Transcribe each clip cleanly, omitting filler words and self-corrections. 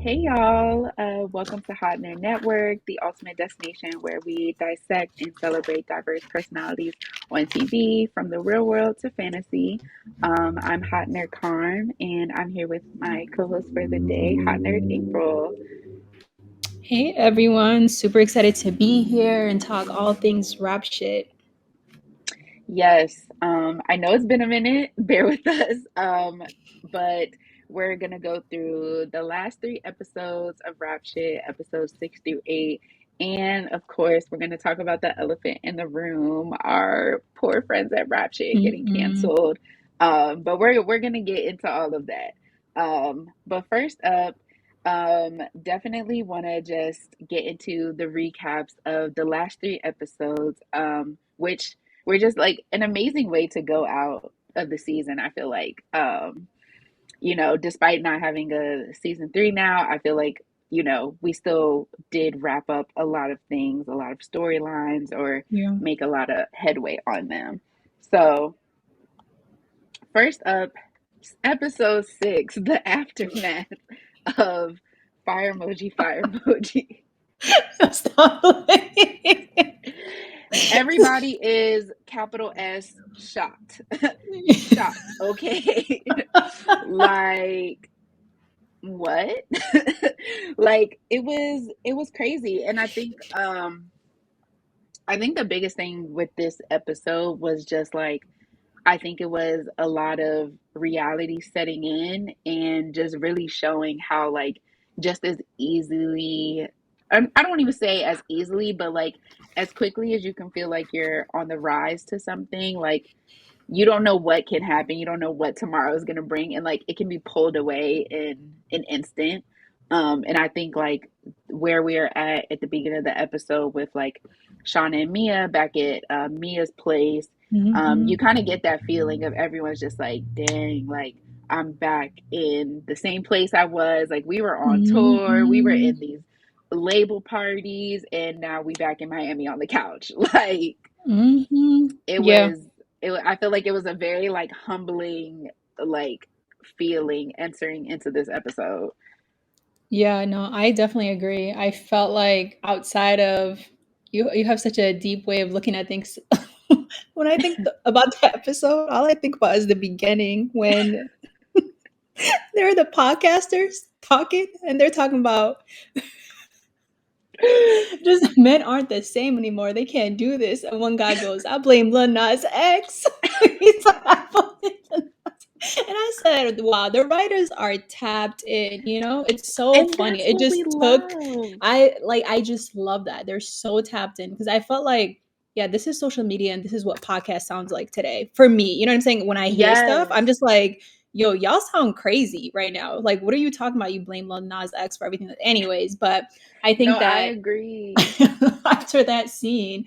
Hey y'all, welcome to Hot Nerd Network, the ultimate destination where we dissect and celebrate diverse personalities on TV from the real world to fantasy. I'm Hot Nerd Carm, and I'm here with my co-host for the day, Hot Nerd April. Hey everyone, super excited to be here and talk all things rap shit. Yes, I know it's been a minute, bear with us, but we're gonna go through the last three episodes of Rap Shit, episodes 6 through 8, and of course, we're gonna talk about the elephant in the room, our poor friends at Rap Shit getting Mm-mm. canceled. But we're gonna get into all of that. But first up, definitely want to just get into the recaps of the last three episodes, which we're just like an amazing way to go out of the season. I feel like, despite not having a season three now, I feel like, we still did wrap up a lot of things, a lot of storylines, or Yeah. make a lot of headway on them. So, first up, episode 6, the aftermath of fire emoji, fire emoji. Stop. Everybody is capital S shocked. Shocked, okay? Like what? Like it was crazy. And I think the biggest thing with this episode was just like I think it was a lot of reality setting in and just really showing how, like, just as easily, I don't even say as easily, but like as quickly as you can feel like you're on the rise to something, like you don't know what can happen. You don't know what tomorrow is going to bring. And like it can be pulled away in an instant. And I think like where we are at the beginning of the episode with like Shauna and Mia back at Mia's place, you Mm-hmm. kind of get that feeling of everyone's just like, dang, like I'm back in the same place I was. Like we were on tour, we were Mm-hmm. in these label parties, and now we back in Miami on the couch. Like Mm-hmm. it Yeah. was I feel like it was a very like humbling like feeling entering into this episode. Yeah, no, I definitely agree. I felt like outside of you have such a deep way of looking at things. When I think about the episode, all I think about is the beginning when they're the podcasters talking and they're talking about just men aren't the same anymore. They can't do this. And one guy goes, I blame Lil Nas X. He's like, I blame Lil Nas. And I said, wow, the writers are tapped in, It's so And funny. that's It what just we took love. I just love that. They're so tapped in because I felt like, yeah, this is social media and this is what podcast sounds like today. For me, you know what I'm saying? When I hear stuff, I'm Yes. just like, yo, y'all sound crazy right now. Like, what are you talking about? You blame Lil Nas X for everything. Anyways, but I No, think I that agree. after that scene,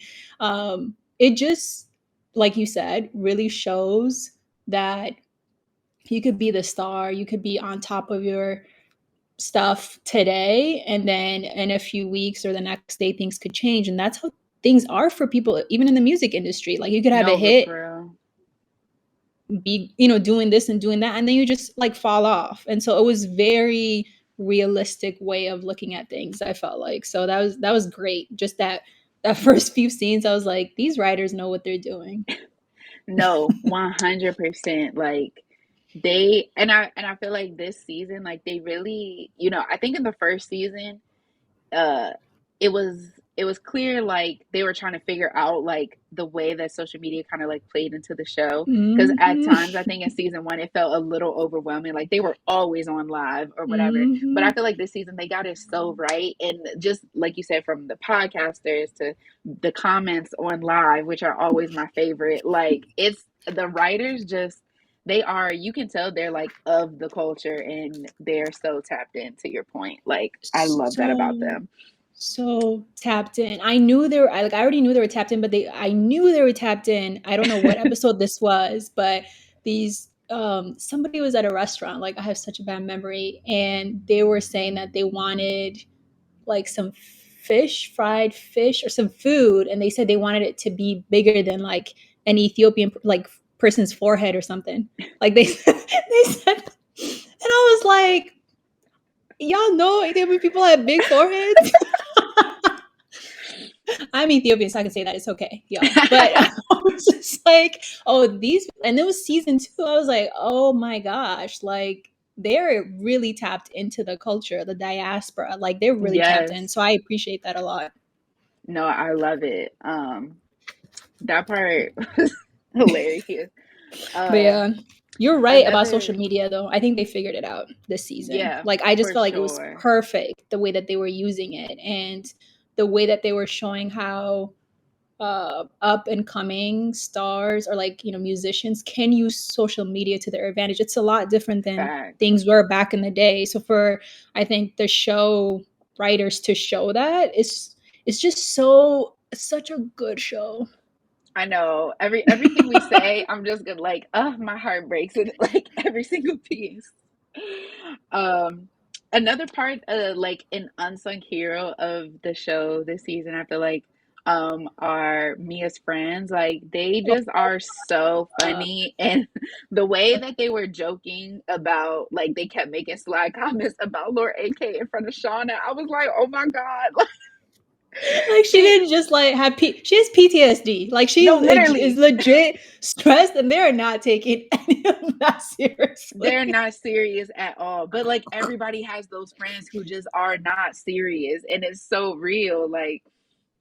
it just, like you said, really shows that you could be the star, you could be on top of your stuff today, and then in a few weeks or the next day, things could change. And that's how things are for people, even in the music industry. Like, you could have a No, but hit, for real. be doing this and doing that, and then you just like fall off. And so it was very realistic way of looking at things, I felt like. So that was great. Just that first few scenes, I was like, these writers know what they're doing. No, 100%. Like I feel like this season, like they really, I think in the first season, uh it was clear like they were trying to figure out like the way that social media kind of like played into the show, because at Hmm. times I think in season one it felt a little overwhelming, like they were always on live or whatever, but I Hmm. feel like this season they got it so right. And just like you said, from the podcasters to the comments on live, which are always my favorite, like it's the writers just, they are, you can tell they're like of the culture and they're so tapped into your point. Like I love that about So them. so tapped in. I knew they were, I already knew they were tapped in, but I knew they were tapped in. I don't know what episode this was, but these somebody was at a restaurant. Like, I have such a bad memory, and they were saying that they wanted like some fish, fried fish or some food, and they said they wanted it to be bigger than like an Ethiopian like person's forehead or something. Like they they said, and I was like, y'all know Ethiopian people have big foreheads. I'm Ethiopian, so I can say that it's okay, y'all. But I was just like, oh, these, and it was season 2. I was like, oh my gosh, like they're really tapped into the culture, the diaspora. Like they're really tapped in. Yes. So I appreciate that a lot. No, I love it. That part was hilarious. But Uh, yeah, you're right about social Another, media, though. I think they figured it out this season. yeah, Like, I just for felt like it was sure. perfect the way that they were using it and the way that they were showing how up and coming stars or like musicians can use social media to their advantage. It's a lot different than Facts. things were back in the day. So for I think the show writers to show that it's just such a good show. I know everything we say, I'm just gonna like, my heart breaks with like every single piece. Um, Another part, like an unsung hero of the show this season, I feel like, are Mia's friends. Like they just are so Uh, funny, and the way that they were joking about, like they kept making sly comments about Lord AK in front of Shauna. I was like, oh my God, like like she they, didn't just like have she has PTSD. Like she no, is literally. legit stressed, and they're not taking any of that They're seriously. not serious at all. But like everybody has those friends who just are not serious and it's so real. Like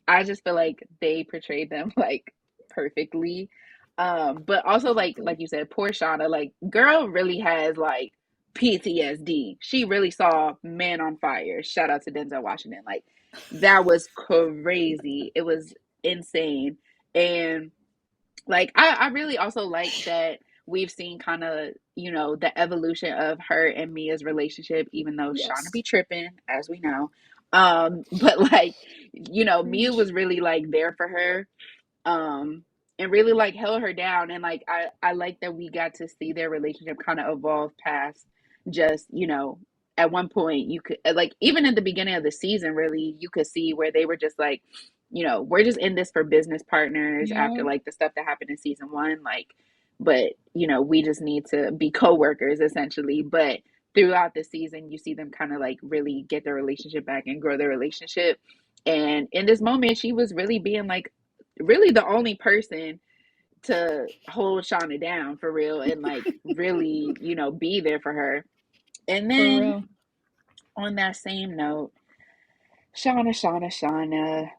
I just feel like they portrayed them like perfectly. But also like you said, poor Shauna, like girl really has like PTSD. She really saw Man on Fire. Shout out to Denzel Washington. Like that was crazy. It was insane. And like I really also like that we've seen kind of, the evolution of her and Mia's relationship, even though Shauna Yes. be tripping, as we know. But like, Mia Preach. was really like there for her, um, and really like held her down. And like I like that we got to see their relationship kind of evolve past just, at one point you could like even at the beginning of the season, really, you could see where they were just like, we're just in this for business partners after Yeah. like the stuff that happened in season one, like, but we just need to be co-workers essentially. But throughout the season, you see them kind of like really get their relationship back and grow their relationship. And in this moment, she was really being like really the only person to hold Shauna down for real and like really, be there for her. And For then real. on that same note, Shauna,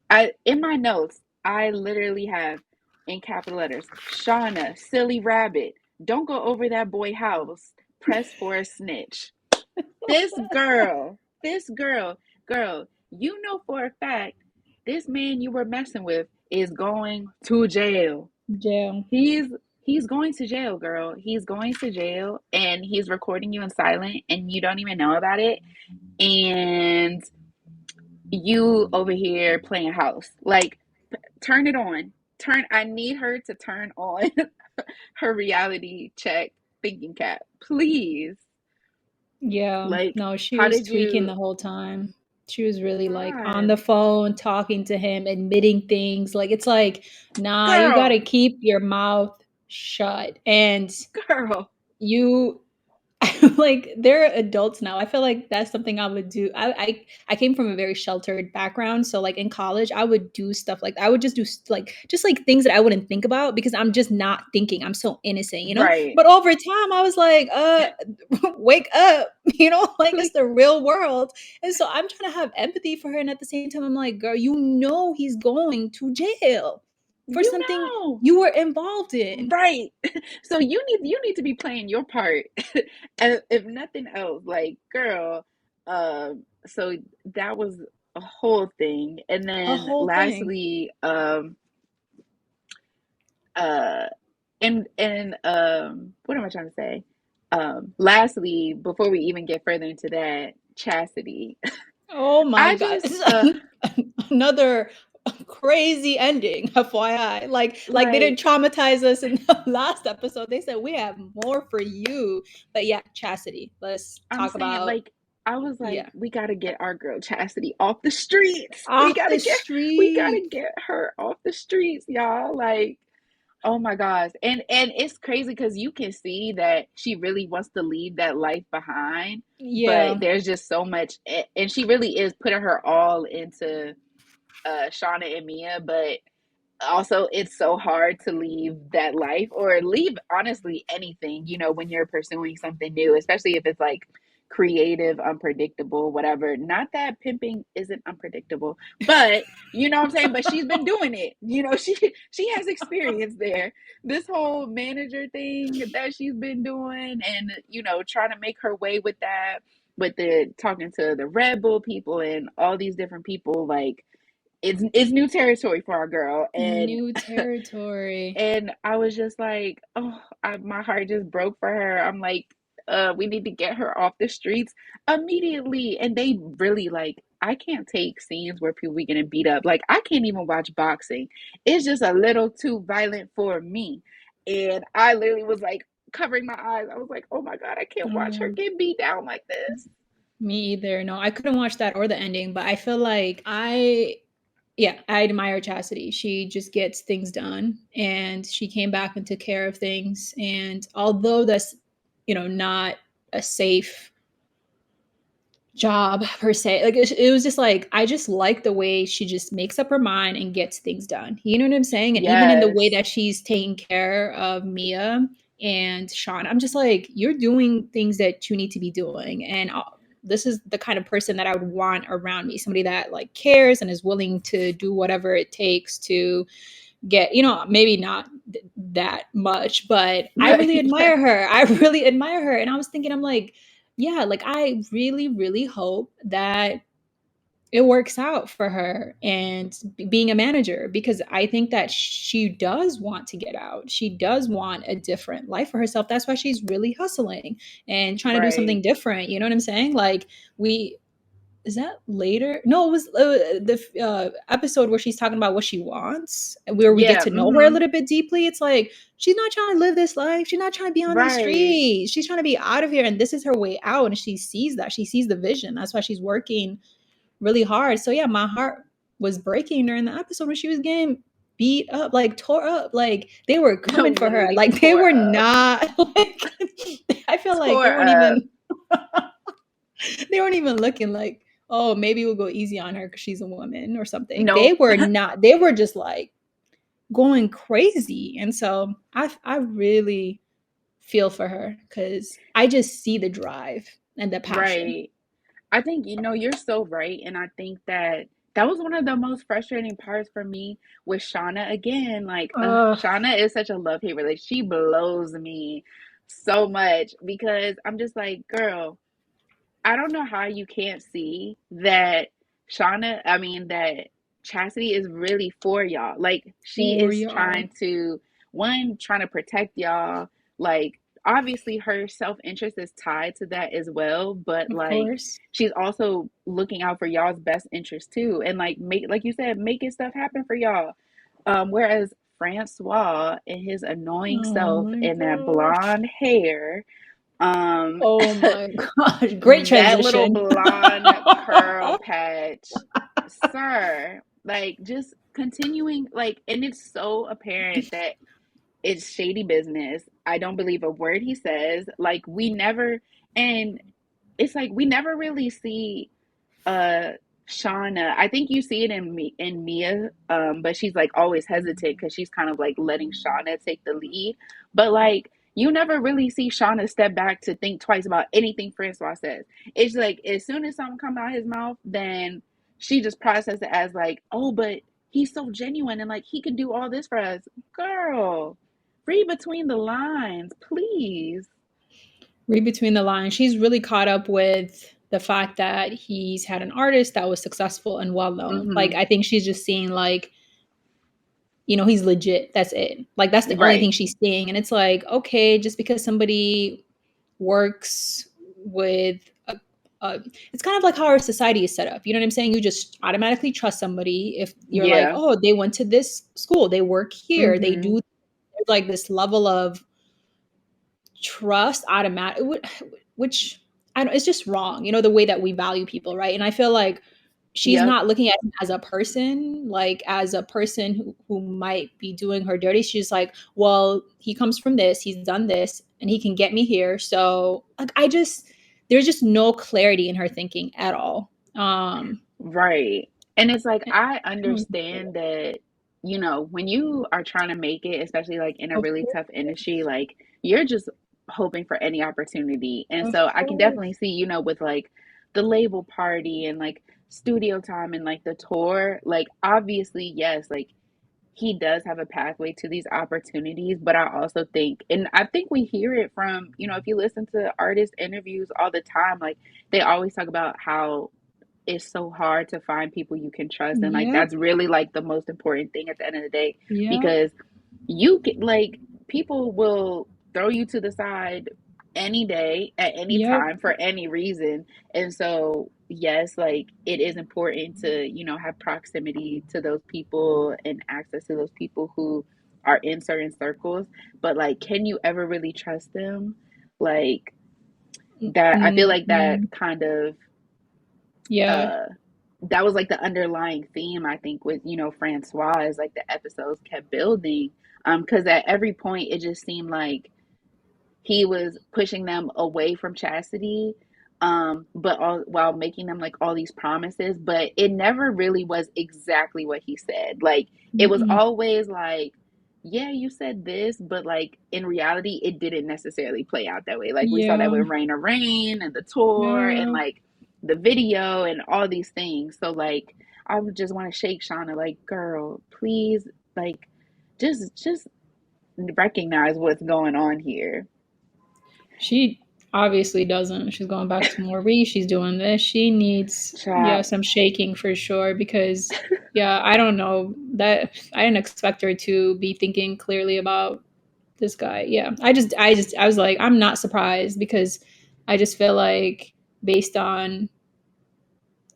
I in my notes, I literally have in capital letters, Shauna, silly rabbit, don't go over that boy house. Press for a snitch. Girl, you know for a fact this man you were messing with is going to jail. Jail. He's he's going to jail, girl. He's going to jail and he's recording you in silent and you don't even know about it. And you over here playing house. Like turn it on. I need her to turn on her reality check thinking cap. Please. Yeah. Like No, she how was did tweaking you the whole time. She was really like on God, the phone, talking to him, admitting things. Like it's like, nah, you girl, gotta keep your mouth shut. And girl. you like they're adults now. I feel like that's something I would do. I came from a very sheltered background, so like in college, I would do stuff like I would just do like things that I wouldn't think about because I'm just not thinking. I'm so innocent, you know. Right. But over time, I was like, wake up, like it's Please. the real world. And so I'm trying to have empathy for her, and at the same time, I'm like, girl, he's going to jail for You something know. you were involved in. Right. So you need to be playing your part. And if nothing else, like girl, so that was a whole thing. And A then whole thing. lastly, uh and what am I trying to say? Lastly, before we even get further into that, chastity. Oh my I god. just This is another crazy ending, FYI. Like they didn't like traumatize us in the last episode. They said we have more for you. But yeah, Chastity. Let's I'm talk saying, about like, I was like, yeah. we gotta get our girl Chastity off the streets. Off the We gotta street. get her off the streets, y'all. Like, Oh my gosh. And it's crazy because you can see that she really wants to leave that life behind, but Yeah, there's just so much and she really is putting her all into Shauna and Mia, but also it's so hard to leave that life or leave honestly anything, when you're pursuing something new, especially if it's like creative, unpredictable, whatever. Not that pimping isn't unpredictable, but you know what I'm saying, but she's been doing it. She has experience there. This whole manager thing that she's been doing and trying to make her way with that, with the talking to the Red Bull people and all these different people, like it's new territory for our girl. and new territory. and I was just like, oh, my heart just broke for her. I'm like, we need to get her off the streets immediately. And they really, like, I can't take scenes where people be getting beat up. Like, I can't even watch boxing. It's just a little too violent for me. And I literally was like covering my eyes. I was like, oh my God, I can't watch her Oh, get beat down like this. me either. No, I couldn't watch that or the ending, but I feel like yeah, I admire Chastity. She just gets things done and she came back and took care of things. And although that's, not a safe job per se, like it was just like, I just like the way she just makes up her mind and gets things done. You know what I'm saying? And even in the way Yes. that she's taking care of Mia and Sean, I'm just like, you're doing things that you need to be doing. And this is the kind of person that I would want around me, somebody that like cares and is willing to do whatever it takes to get, maybe not that much, but I really Yeah. admire her. I really admire her. And I was thinking, I'm like, yeah, like I really, really hope that it works out for her and being a manager, because I think that she does want to get out. She does want a different life for herself. That's why she's really hustling and trying to do something Right. different. You know what I'm saying? Like, we is that later? No, it was the episode where she's talking about what she wants, and where we get Yeah. to know her a Mm-hmm. little bit deeply. It's like she's not trying to live this life. She's not trying to be on these Right. streets. She's trying to be out of here, and this is her way out. And she sees that. She sees the vision. That's why she's working really hard. So yeah, my heart was breaking during the episode when she was getting beat up, like tore up. Like they were coming for her. Literally Like they tore were up. not like. I feel like Tore up. they weren't even looking like, oh, maybe we'll go easy on her because she's a woman or something. They Nope. were not. They were just like going crazy. And so I really feel for her because I just see the drive and the passion. Right. I think, you're so right. And I think that that was one of the most frustrating parts for me with Shauna. Again, like, Ugh, Shauna is such a love hate relationship. She blows me so much because I'm just like, girl, I don't know how you can't see that that Chastity is really for y'all. Like, she for is y'all, trying to, one, trying to protect y'all. Like, obviously, her self interest is tied to that as well, but of like, course. she's also looking out for y'all's best interest too. And like, like you said, making stuff happen for y'all. Whereas Francois and his annoying Oh self my and that gosh. blonde hair, um, Oh my gosh. Great that little transition. blonde curl patch, sir, like just continuing, like, and it's so apparent that it's shady business. I don't believe a word he says. Like, we never, and it's like we never really see uh Shauna. I think you see it in Mia, but she's like always hesitant because she's kind of like letting Shauna take the lead. But like, you never really see Shauna step back to think twice about anything Francois says. It's like as soon as something comes out his mouth, then she just processes it as like, oh, but he's so genuine and like he could do all this for us. Girl, read between the lines, please. Read between the lines. She's really caught up with the fact that he's had an artist that was successful and well known. Like Mm-hmm. I think she's just seeing like, he's legit. That's it. Like that's the only thing Right. she's seeing. And it's like, okay, just because somebody works with it's kind of like how our society is set up. You know what I'm saying? You just automatically trust somebody if you're like, Yeah. oh, they went to this school, they work here, they Mm-hmm. do like this level of trust automatic, which I don't, it's just wrong, the way that we value people, right? And I feel like she's Yep. not looking at him as a person, like as a person who might be doing her dirty. She's like, well, he comes from this, he's done this, and he can get me here. So like there's just no clarity in her thinking at all. Right. And it's like, And I I don't get it. understand that, when you are trying to make it, especially like in a Of really course, tough industry, like you're just hoping for any opportunity. And of so I can course. definitely see, with like the label party and like studio time and like the tour, like obviously, yes, like he does have a pathway to these opportunities, but I also think, and I think we hear it from, if you listen to artist interviews all the time, like they always talk about how it's so hard to find people you can trust, and like Yep, that's really like the most important thing at the end of the day, yep, because you get like people will throw you to the side any day at any yep. time for any reason. And so yes, like it is important to have proximity to those people and access to those people who are in certain circles, but like can you ever really trust them? Like that, I feel like that Mm, kind of yeah. uh that was like the underlying theme, I think, with Francois, as like the episodes kept building, because at every point it just seemed like he was pushing them away from chastity, but all while making them like all these promises, but it never really was exactly what he said. Like it was Mm-mm. always like, yeah, you said this, but like in reality it didn't necessarily play out that way. Like we saw that Yeah, with Rain or Rain and the tour and yeah. like the video and all these things. So like I would just want to shake Shauna, like, girl, please, like just recognize what's going on here. She obviously doesn't. She's going back to Maurice. She's doing this. She needs, yeah, Child. some shaking for sure. Because, yeah, I don't know that I didn't expect her to be thinking clearly about this guy. Yeah, I was like, I'm not surprised because I just feel like based on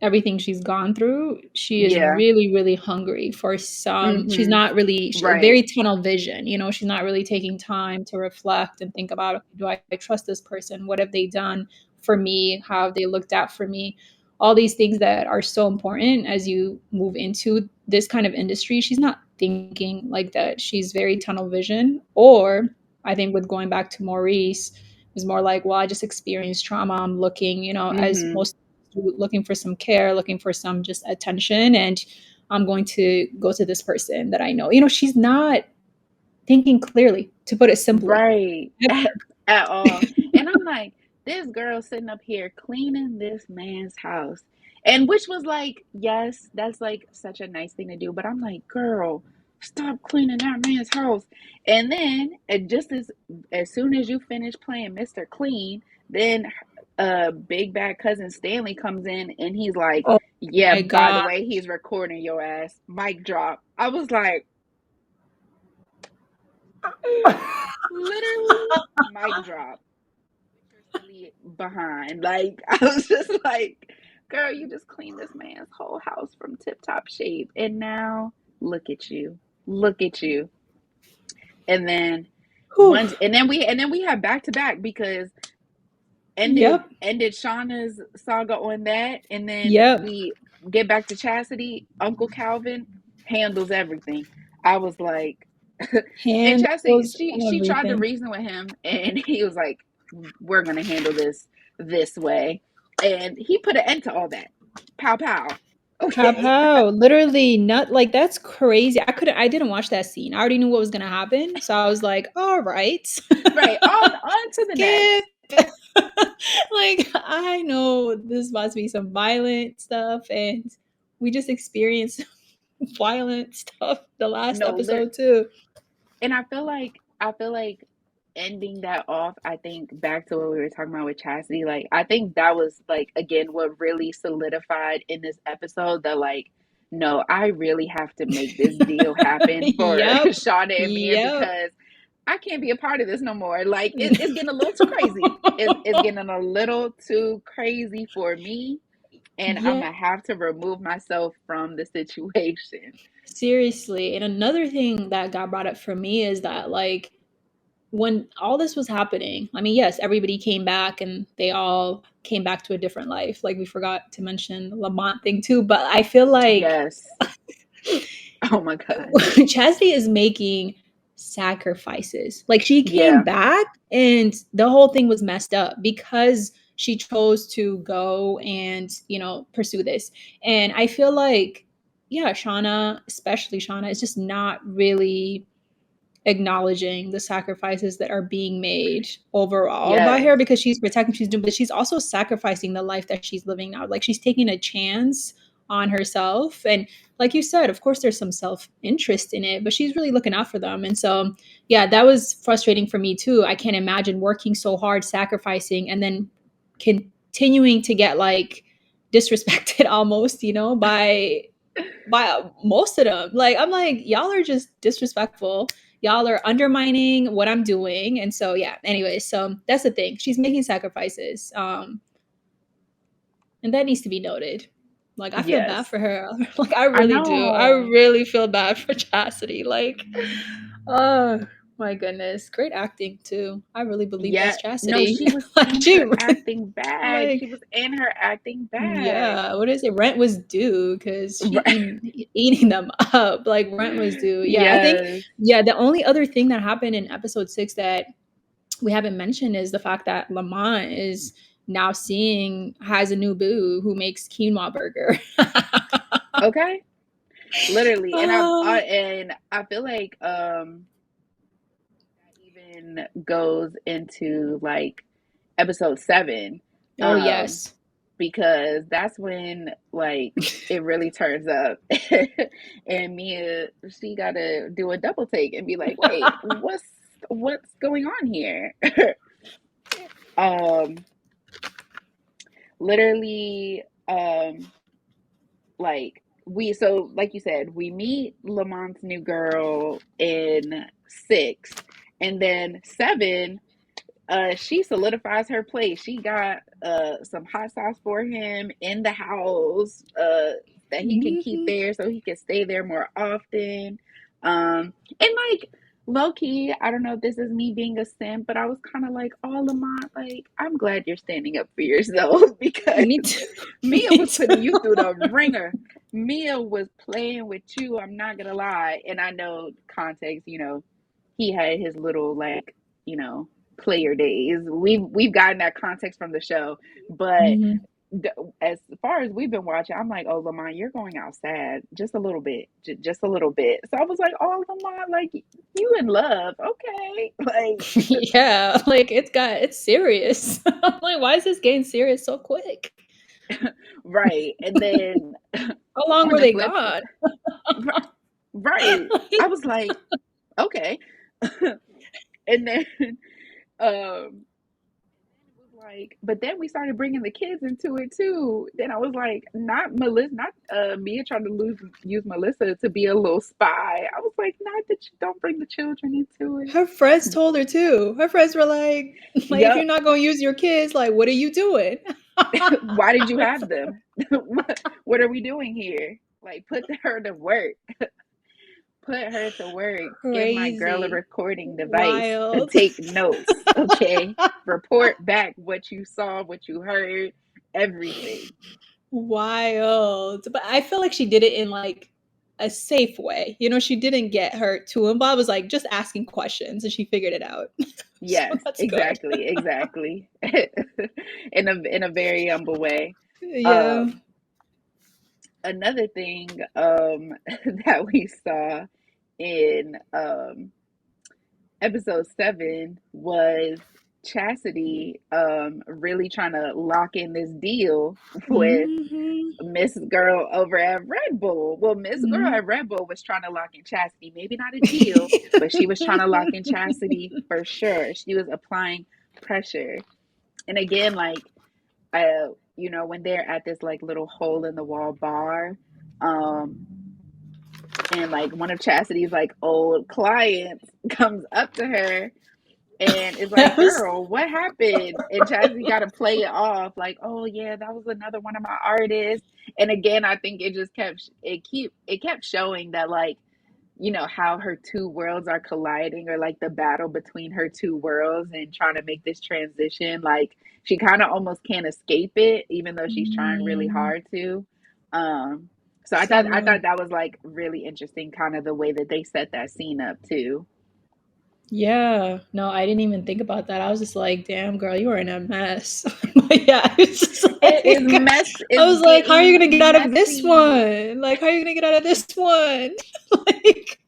everything she's gone through, she is Yeah. really, really hungry for some. She's Mhm. not really Right. very tunnel vision. She's not really taking time to reflect and think about, okay, do I trust this person? What have they done for me? How have they looked out for me? All these things that are so important as you move into this kind of industry. She's not thinking like that. She's very tunnel vision. Or I think with going back to Maurice, is more like, well, I just experienced trauma. I'm looking, as Mhm. most looking for some care, looking for some just attention, and I'm going to go to this person that I know. She's not thinking clearly, to put it simply. Right. At all. And I'm like, this girl sitting up here cleaning this man's house. And which was like, yes, that's like such a nice thing to do. But I'm like, girl, stop cleaning that man's house. And then just as soon as you finish playing Mr. Clean, then big bad cousin Stanley comes in and he's like, Oh yeah, my by the god. way, he's recording your ass. Mic drop. I was like, literally mic drop. With your silly behind. Like I was just like, girl, you just cleaned this man's whole house from tip top shape. And now look at you. Look at you. And then Whew. and then we have back to back because ended Yep. ended Shauna's saga on that, and then Yep. we get back to Chastity. Uncle Calvin handles everything. I was like, and Chastity, Handles she tried to everything. reason with him, and he was like, "We're gonna handle this way," and he put an end to all that. Pow pow. Pow Okay, pow. Literally not like that's crazy. I didn't watch that scene. I already knew what was gonna happen. So I was like, all right. right. On to the Skip. next. Like I know this must be some violent stuff, and we just experienced violent stuff the last No, episode too. and I feel like ending that off, I think back to what we were talking about with Chastity, like I think that was like again what really solidified in this episode that like, no, I really have to make this deal happen for Yep. Shauna and Mir, Yep. because I can't be a part of this no more. Like it's getting a little too crazy. It's getting a little too crazy for me, and I'm Yeah. gonna have to remove myself from the situation. Seriously. And another thing that got brought up for me is that like when all this was happening, I mean, yes, everybody came back and they all came back to a different life. Like we forgot to mention the Lamont thing too, but I feel like Yes. Oh my God. Chastity is making sacrifices. Like she came Yeah. back and the whole thing was messed up because she chose to go and, pursue this. And I feel like, yeah, Shauna, especially Shauna, is just not really acknowledging the sacrifices that are being made overall by Yes. her because she's protecting, she's doing, but she's also sacrificing the life that she's living now. Like she's taking a chance on herself. And like you said, of course, there's some self interest in it, but she's really looking out for them. And so, yeah, that was frustrating for me too. I can't imagine working so hard, sacrificing, and then continuing to get like disrespected almost, by most of them. Like I'm like, y'all are just disrespectful. Y'all are undermining what I'm doing. And so yeah, anyway, so that's the thing. She's making sacrifices. And that needs to be noted. Like I feel bad Yes. for her. Like I I really do. I know. really feel bad for Chastity. Like, oh my goodness. Great acting too. I really believe Yeah. that's No, Chastity. she was Like in she her really, acting bag. like She was in her acting bag. yeah, what is it? Rent was due because she Right. eating them up. Like rent was due. Yeah, I think Yes. yeah. The only other thing that happened in episode 6 that we haven't mentioned is the fact that Lamont is now seeing has a new boo who makes quinoa burger. Okay. Literally. And Oh, I feel like that even goes into like episode 7. oh Um yes. because that's when like it really turns up. And Mia, she gotta do a double take and be like, wait, what's going on here? um Literally, like like you said, we meet Lamont's new girl in 6, and then 7, she solidifies her place. She got some hot sauce for him in the house, that he can keep Mhm. there so he can stay there more often. And like low key, I don't know if this is me being a simp, but I was kind of like, oh Lamont, like I'm glad you're standing up for yourself because Me too. Mia Me was too. putting you through the ringer. Mia was playing with you, I'm not gonna lie. And I know context, he had his little like, you know, player days. We've gotten that context from the show, but Mhm. as far as we've been watching, I'm like, oh Lamont, you're going out sad just a little bit, just a little bit. So I was like, oh Lamont, like you in love, okay, like Yeah, like it's serious. I'm like, why is this getting serious so quick? right. And then How long on were the they flip, gone? right, I was like, okay. And then um it was like, but then we started bringing the kids into it too. Then I was like, not Melissa, not Mia trying to use Melissa to be a little spy. I was like, not that you don't bring the children into Her friends told her too. Her friends were like, it. like if you're Yep. not gonna use your kids, like what are you doing? Why did you It's have them? What are we doing here? Like, put her to work. Put her to work. Give my girl a crazy, recording device. wild, Take notes, okay? Report back what you saw, what you heard, everything. wild. But I feel like she did it in like a safe way. She didn't get hurt too involved. Was like just asking questions, and she figured it out. So Yes, that's good. exactly, exactly. In a very humble way. Yeah. Um, Another thing that we saw in episode 7 was Chastity really trying to lock in this deal with Hmm. Miss Girl over at Red Bull. Well, Miss Girl Hmm. at Red Bull was trying to lock in Chastity. Maybe not a deal, but she was trying to lock in Chastity for sure. She was applying pressure. And again, like when they're at this like little hole in the wall bar, um, and like one of Chastity's like old clients comes up to her and it's That like, was girl, what happened? And Chastity got to play it off like, oh yeah, that was another one of my artists. And again, I think it just kept showing that like you know, how her two worlds are colliding, or like the battle between her two worlds and trying to make this transition. Like she kind of almost can't escape it, even though she's trying really Mm, hard to. Um, so I so thought that was like really interesting, kind of the way that they set that scene up too. yeah, no, I didn't even think about that. I was just like, damn, girl, you are in a mess. But yeah, it's just It is like, mess. I It's was like, how are you gonna get getting out of this messy, one? Like, how are you gonna get out of this one? like,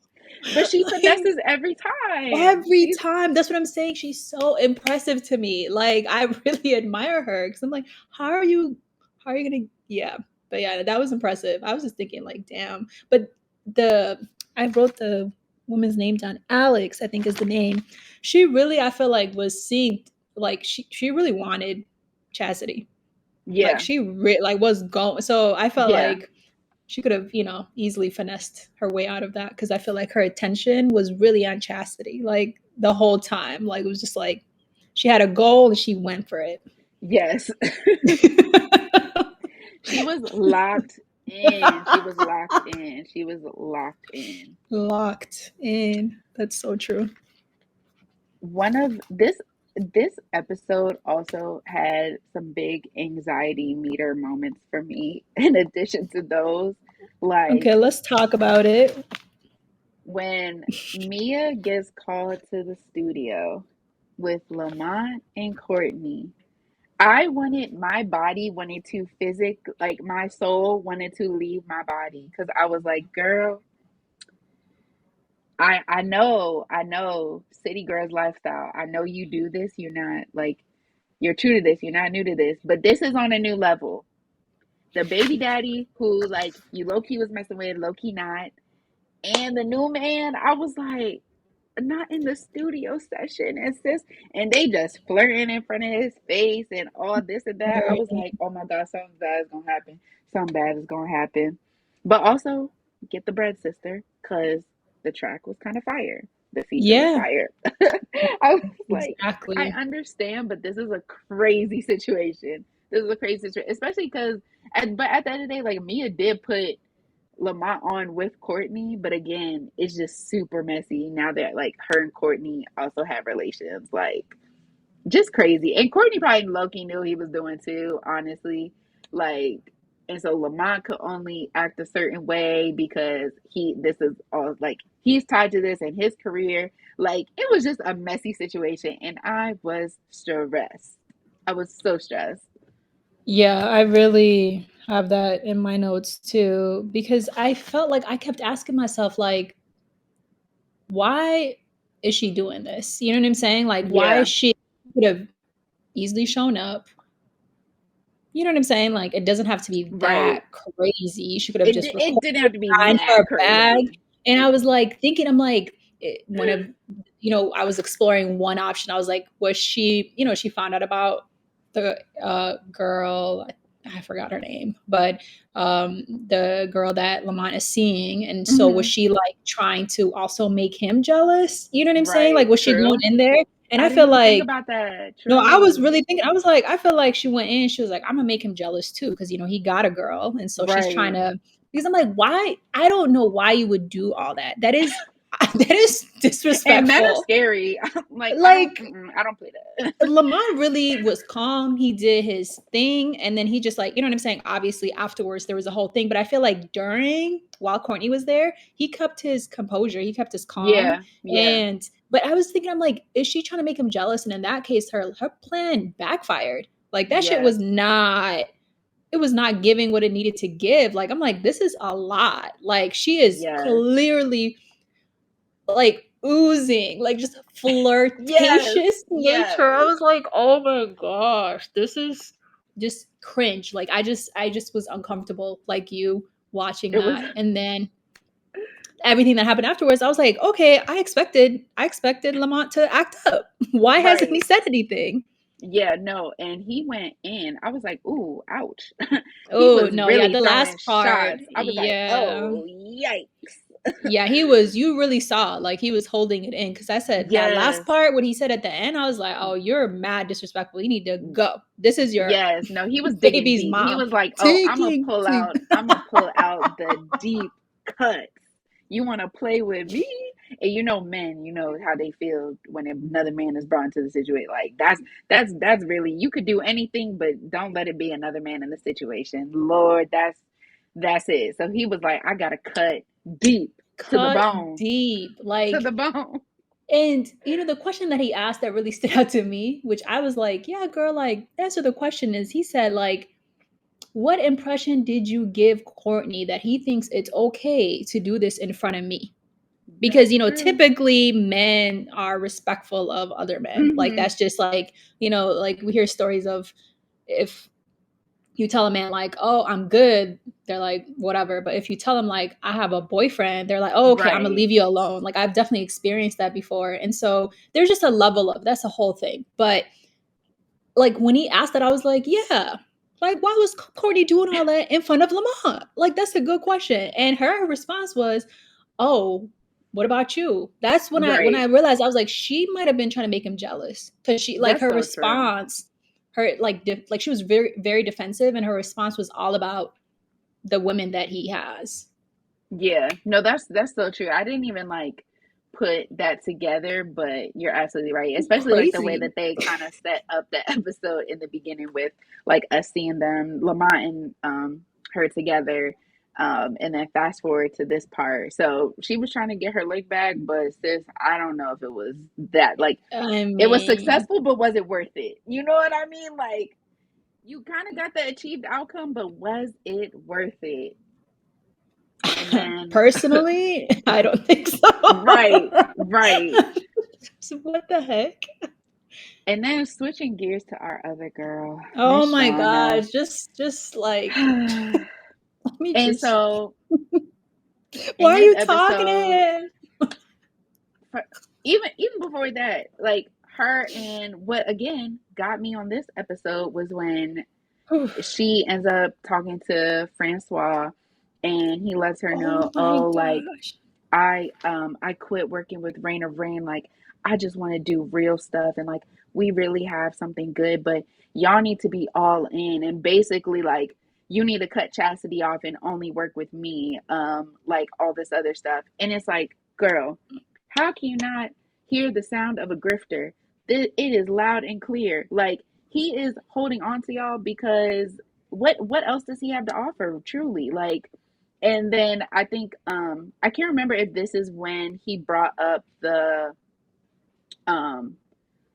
but she like finesses every time. every She's time. That's what I'm saying. She's so impressive to me. Like, I really admire her because I'm like, how are you gonna, yeah. But yeah, that was impressive. I was just thinking, like, damn. But the, I wrote the woman's name down. Alex, I think is the name. She really, I feel like, was seeing, like, she really wanted chastity. Like, yeah, like, was going. So I felt yeah. like she could have, easily finessed her way out of that because I feel like her attention was really on chastity, like the whole time. Like it was just like she had a goal and she went for it. Yes. She was locked in. She was locked in. She was locked in. Locked in. That's so true. One of this episode also had some big anxiety meter moments for me in addition to those. Okay, Like let's talk about it. when Mia gets called to the studio with Lamont and Courtney, I wanted my body wanted to like my soul wanted to leave my body because I was like, girl, I know city girls lifestyle. I know you do this. You're not like you're true to this. You're not new to this, but this is on a new level. The baby daddy who like you low key was messing with, low key not, and the new man. I was like, not in the studio session, and sis, and they just flirting in front of his face and all this and that. I was Right. like, oh my god, something bad is gonna happen. Something bad is gonna happen. But also get the bread, sister, because the track was kind of fire. The feature was Yeah, fire. I was like, I exactly. understand, but this is a crazy situation. This is a crazy situation, especially because, but at the end of the day, like Mia did put Lamont on with Courtney, but again, it's just super messy now that like her and Courtney also have relations. Like just crazy. And Courtney probably Loki knew he was doing too, honestly. Like and so Lamont could only act a certain way because this is all like he's tied to this in his career. Like it was just a messy situation and I was stressed. I was so stressed. Yeah, I really have that in my notes too because I felt like I kept asking myself, like, why is she doing this? You know what I'm saying? Like, why Yeah, is she could have easily shown up? You know what I'm saying? Like, it doesn't have to be right. that crazy. She could have just It recorded didn't have to be behind that her back. crazy. And I was like thinking, I'm like, one of, I was exploring one option. I was like, was she, she found out about the girl, I forgot her name, but the girl that Lamont is seeing. And so was Hmm. she like trying to also make him jealous? You know what I'm saying? Like, Right. was she going True. in there? And I I didn't feel even think like, about that. no, I was True. really thinking, I was like, I feel like she went in, she was like, I'm gonna make him jealous too, because he got a girl. And so she's trying Right. to, because I'm like, why? I don't know why you would do all that. That is that is And men are disrespectful. scary. Like Like I don't play that. Lamont really was calm. He did his thing, and then he just like, you know what I'm saying? Obviously, afterwards there was a whole thing, but I feel like while Courtney was there, he kept his composure, he kept his calm. Yeah. Yeah. And but I was thinking, I'm like, is she trying to make him jealous? And in that case, her plan backfired. Like that shit Yes. was not. It was not giving what it needed to give. Like I'm like, this is a lot. Like she is Yes. clearly like oozing, like just Yes. flirtatious Yes. nature. I was like, oh my gosh, this is just cringe. Like I just was uncomfortable like you watching It was that. And then everything that happened afterwards, I was like, okay, I expected Lamont to act up. Why hasn't he right. said anything? Yeah, no, and he went in. I was like, "Ooh, ouch." He Oh was no, yeah, really the throwing last part, shots. I was like, yeah. "Oh, yikes." Yeah, he was, you really saw like he was holding it in because I said that last Yes. part, what he said at the end, I was like, oh, you're mad disrespectful. You need to go. This is your Yes, no, he was digging baby's deep. He mom. was like, "Oh, Taking deep. I'm gonna pull out the deep cuts." You want to play with me? And you know, men, you know how they feel when another man is brought into the situation. Like that's really, you could do anything, but don't let it be another man in the situation. Lord, that's it. So he was like, I gotta cut deep to the Cut bone, deep. to Like, the bone. and the question that he asked that really stood out to me, which I was like, yeah, girl, like, answer the question, is he said, like, what impression did you give Courtney that he thinks it's okay to do this in front of me? Because That's true. typically men are respectful of other men. Like, Hmm. that's just like, like we hear stories of, if you tell a man like, oh, I'm good, they're like, whatever. But if you tell them like, I have a boyfriend, they're like, oh, okay, I'm gonna Right. leave you alone. Like, I've definitely experienced that before. And so there's just a level of, that's a whole thing. But like, when he asked that, I was like, yeah. Like, why was Courtney doing all that in front of Lamont? Like, that's a good question. And her response was, oh, what about you? That's when I Right. realized, I was like, she might have been trying to make him jealous, because she, like, That's her so true. response, her like she was very very defensive, and her response was all about the women that he has. Yeah, no, that's so true. I didn't even like put that together, but you're absolutely right. Especially like the way Crazy. that they kind of set up the episode in the beginning with like us seeing them, Lamont and her together, and then fast forward to this part. So she was trying to get her lick back, but sis, I don't know if it was that like I it was mean, successful, but was it worth it? You know what I mean? Like you kind of got the achieved outcome, but was it worth it? And then personally, I don't think right, so. right. So what the heck? And then switching gears to our other girl, Oh Miss my Shauna. gosh, just like, And let me just, so why in are this you talking to episode, him? for, even before that, like her, and what again got me on this episode was when she ends up talking to Francois, and he lets her Oh know, my oh, like gosh. I quit working with Rain of Rain. Like I just want to do real stuff, and like we really have something good, but y'all need to be all in, and basically like you need to cut Chastity off and only work with me. Like all this other stuff. And it's like, girl, how can you not hear the sound of a grifter? It is loud and clear. Like he is holding on to y'all because what else does he have to offer truly? Like, and then I think I can't remember if this is when he brought up um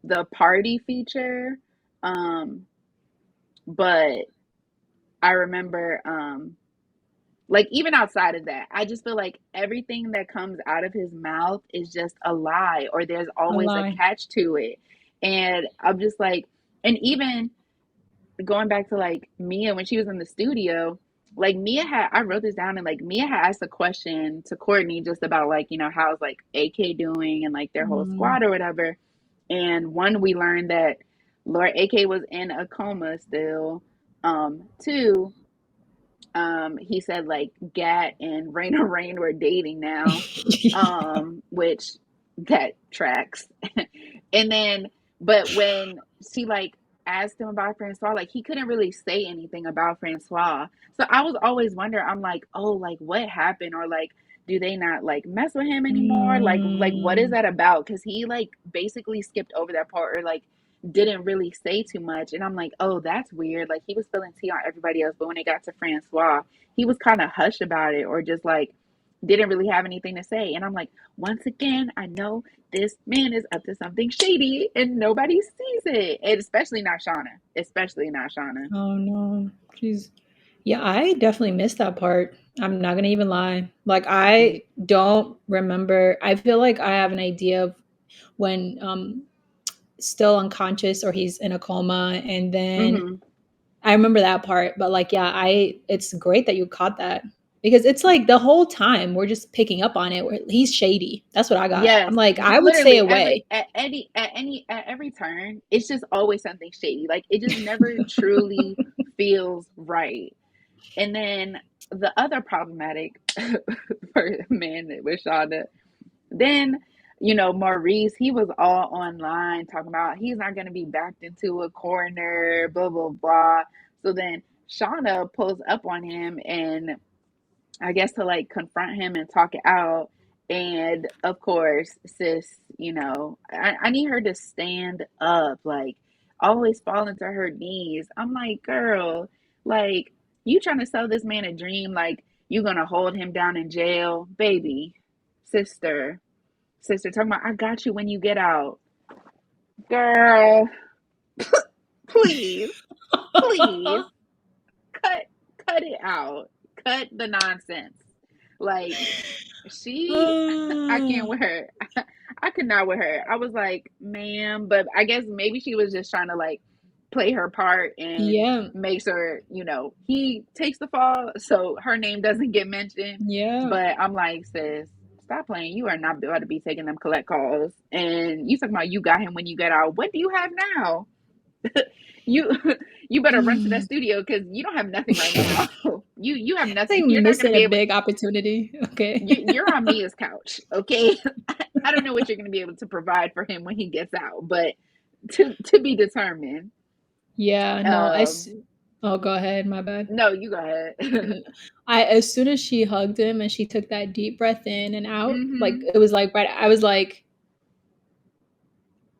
the party feature, um but I remember like even outside of that, I just feel like everything that comes out of his mouth is just a lie, or there's A always a lie. catch to it. And I'm just like, and even going back to like Mia when she was in the studio, like Mia had, I wrote this down, and like Mia had asked a question to Courtney just about like, you know, how's like AK doing and like their whole Mm. squad or whatever. And one, we learned that Lord AK was in a coma still. Two, he said like Gat and Raina Rain were dating now, which that tracks. And then, but when she like asked him about Francois, like he couldn't really say anything about Francois. So I was always wondering, I'm like, oh, like what happened, or like do they not like mess with him anymore? Like what is Mm. that about? Because he like basically skipped over that part, or like didn't really say too much. And I'm like, oh, that's weird. Like he was spilling tea on everybody else, but when it got to Francois, he was kind of hush about it, or just like didn't really have anything to say. And I'm like, once again, I know this man is up to something shady and nobody sees it. And especially not Shauna. Especially not Shauna. Oh no. She's, yeah, I definitely missed that part. I'm not gonna even lie. Like, I don't remember. I feel like I have an idea of when still unconscious, or he's in a coma, and then Mm-hmm. I remember that part. But like, yeah, I it's great that you caught that, because it's like the whole time we're just picking up on it. Where he's shady. That's what I got. I'm Yes, like, I would stay literally every away. at every turn, it's just always something shady. Like it just never truly feels right. And then the other problematic for man with Shauna, then, you know, Maurice, he was all online talking about he's not going to be backed into a corner, blah, blah, blah. So then Shauna pulls up on him and I guess to like confront him and talk it out. And of course, sis, I need her to stand up, like always falling to her knees. I'm like, girl, like you trying to sell this man a dream, like you gonna hold him down in jail, baby, sister, talking about I got you when you get out, girl. Please, please cut cut it out, cut the nonsense, like she I can't with her. I could not with her. I was like, ma'am, but I guess maybe she was just trying to like play her part and Yeah. make sure, he takes the fall so her name doesn't get mentioned. Yeah. But I'm like, sis, stop playing. You are not about to be taking them collect calls. And you talking about you got him when you get out. What do you have now? You you better run to that studio because you don't have nothing right now. You have Like nothing. You're not gonna missing be a able. big opportunity. Okay. You're on Mia's couch, okay? I don't know what you're going to be able to provide for him when he gets out, but to be determined. Yeah, no, Um, oh, go ahead, my bad. no, you go ahead. As soon as she hugged him and she took that deep breath in and out, like Hmm. it was like right, I was like,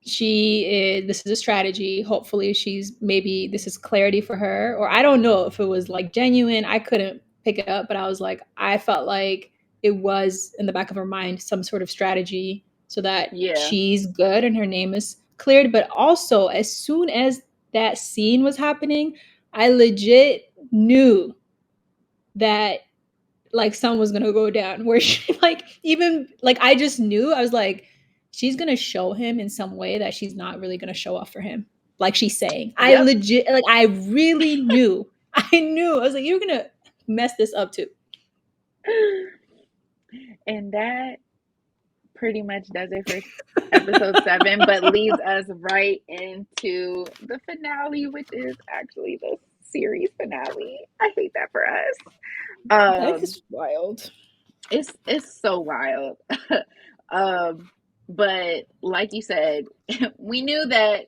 this is a strategy. Hopefully maybe this is clarity for her. Or I don't know if it was like genuine. I couldn't pick it up, but I was like, I felt like it was in the back of her mind some sort of strategy so that Yeah. she's good and her name is cleared. But also, as soon as that scene was happening, I legit knew that like something was gonna go down where she like even like I just knew. I was like, she's gonna show him in some way that she's not really gonna show up for him, like she's saying. I Yep. legit, like, I really knew. I knew. I was like, you're gonna mess this up too. And that pretty much does it for episode 7, but leads us right into the finale, which is actually the series finale. I hate that for us. That Um, is wild. it's so wild. um, but like you said, we knew that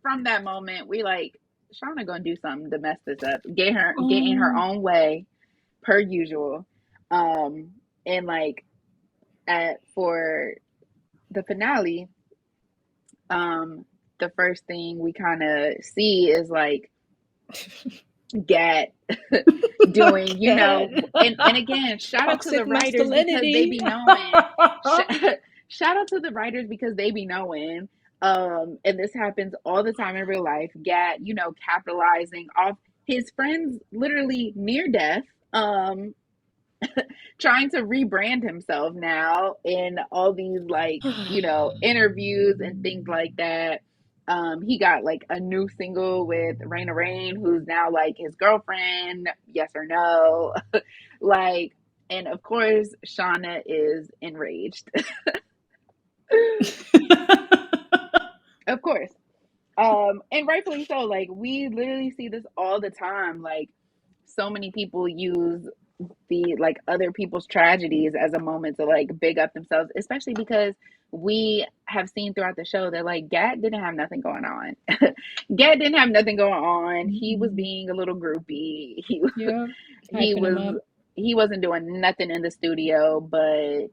from that moment. We like Shauna gonna do something to mess this up. Get in her um own way, per usual. Um, and like at for the finale, um, the first thing we kind of see is like Gat doing, okay. and again, shout out to the Toxic writers because they masculinity. be knowing. Shout out to the writers because they be knowing. And this happens all the time in real life. Gat, capitalizing off his friends literally near death. Trying to rebrand himself now in all these like, interviews and things like that. He got like a new single with Raina Rain, who's now like his girlfriend, yes or no. Like, and of course, Shauna is enraged. Of course. And rightfully so. Like, we literally see this all the time. Like, so many people use the like other people's tragedies as a moment to like big up themselves, especially because we have seen throughout the show that like Gat didn't have nothing going on. Gat didn't have nothing going on. He was being a little groupie. Yeah, He hyping him was up. he wasn't doing nothing in the studio but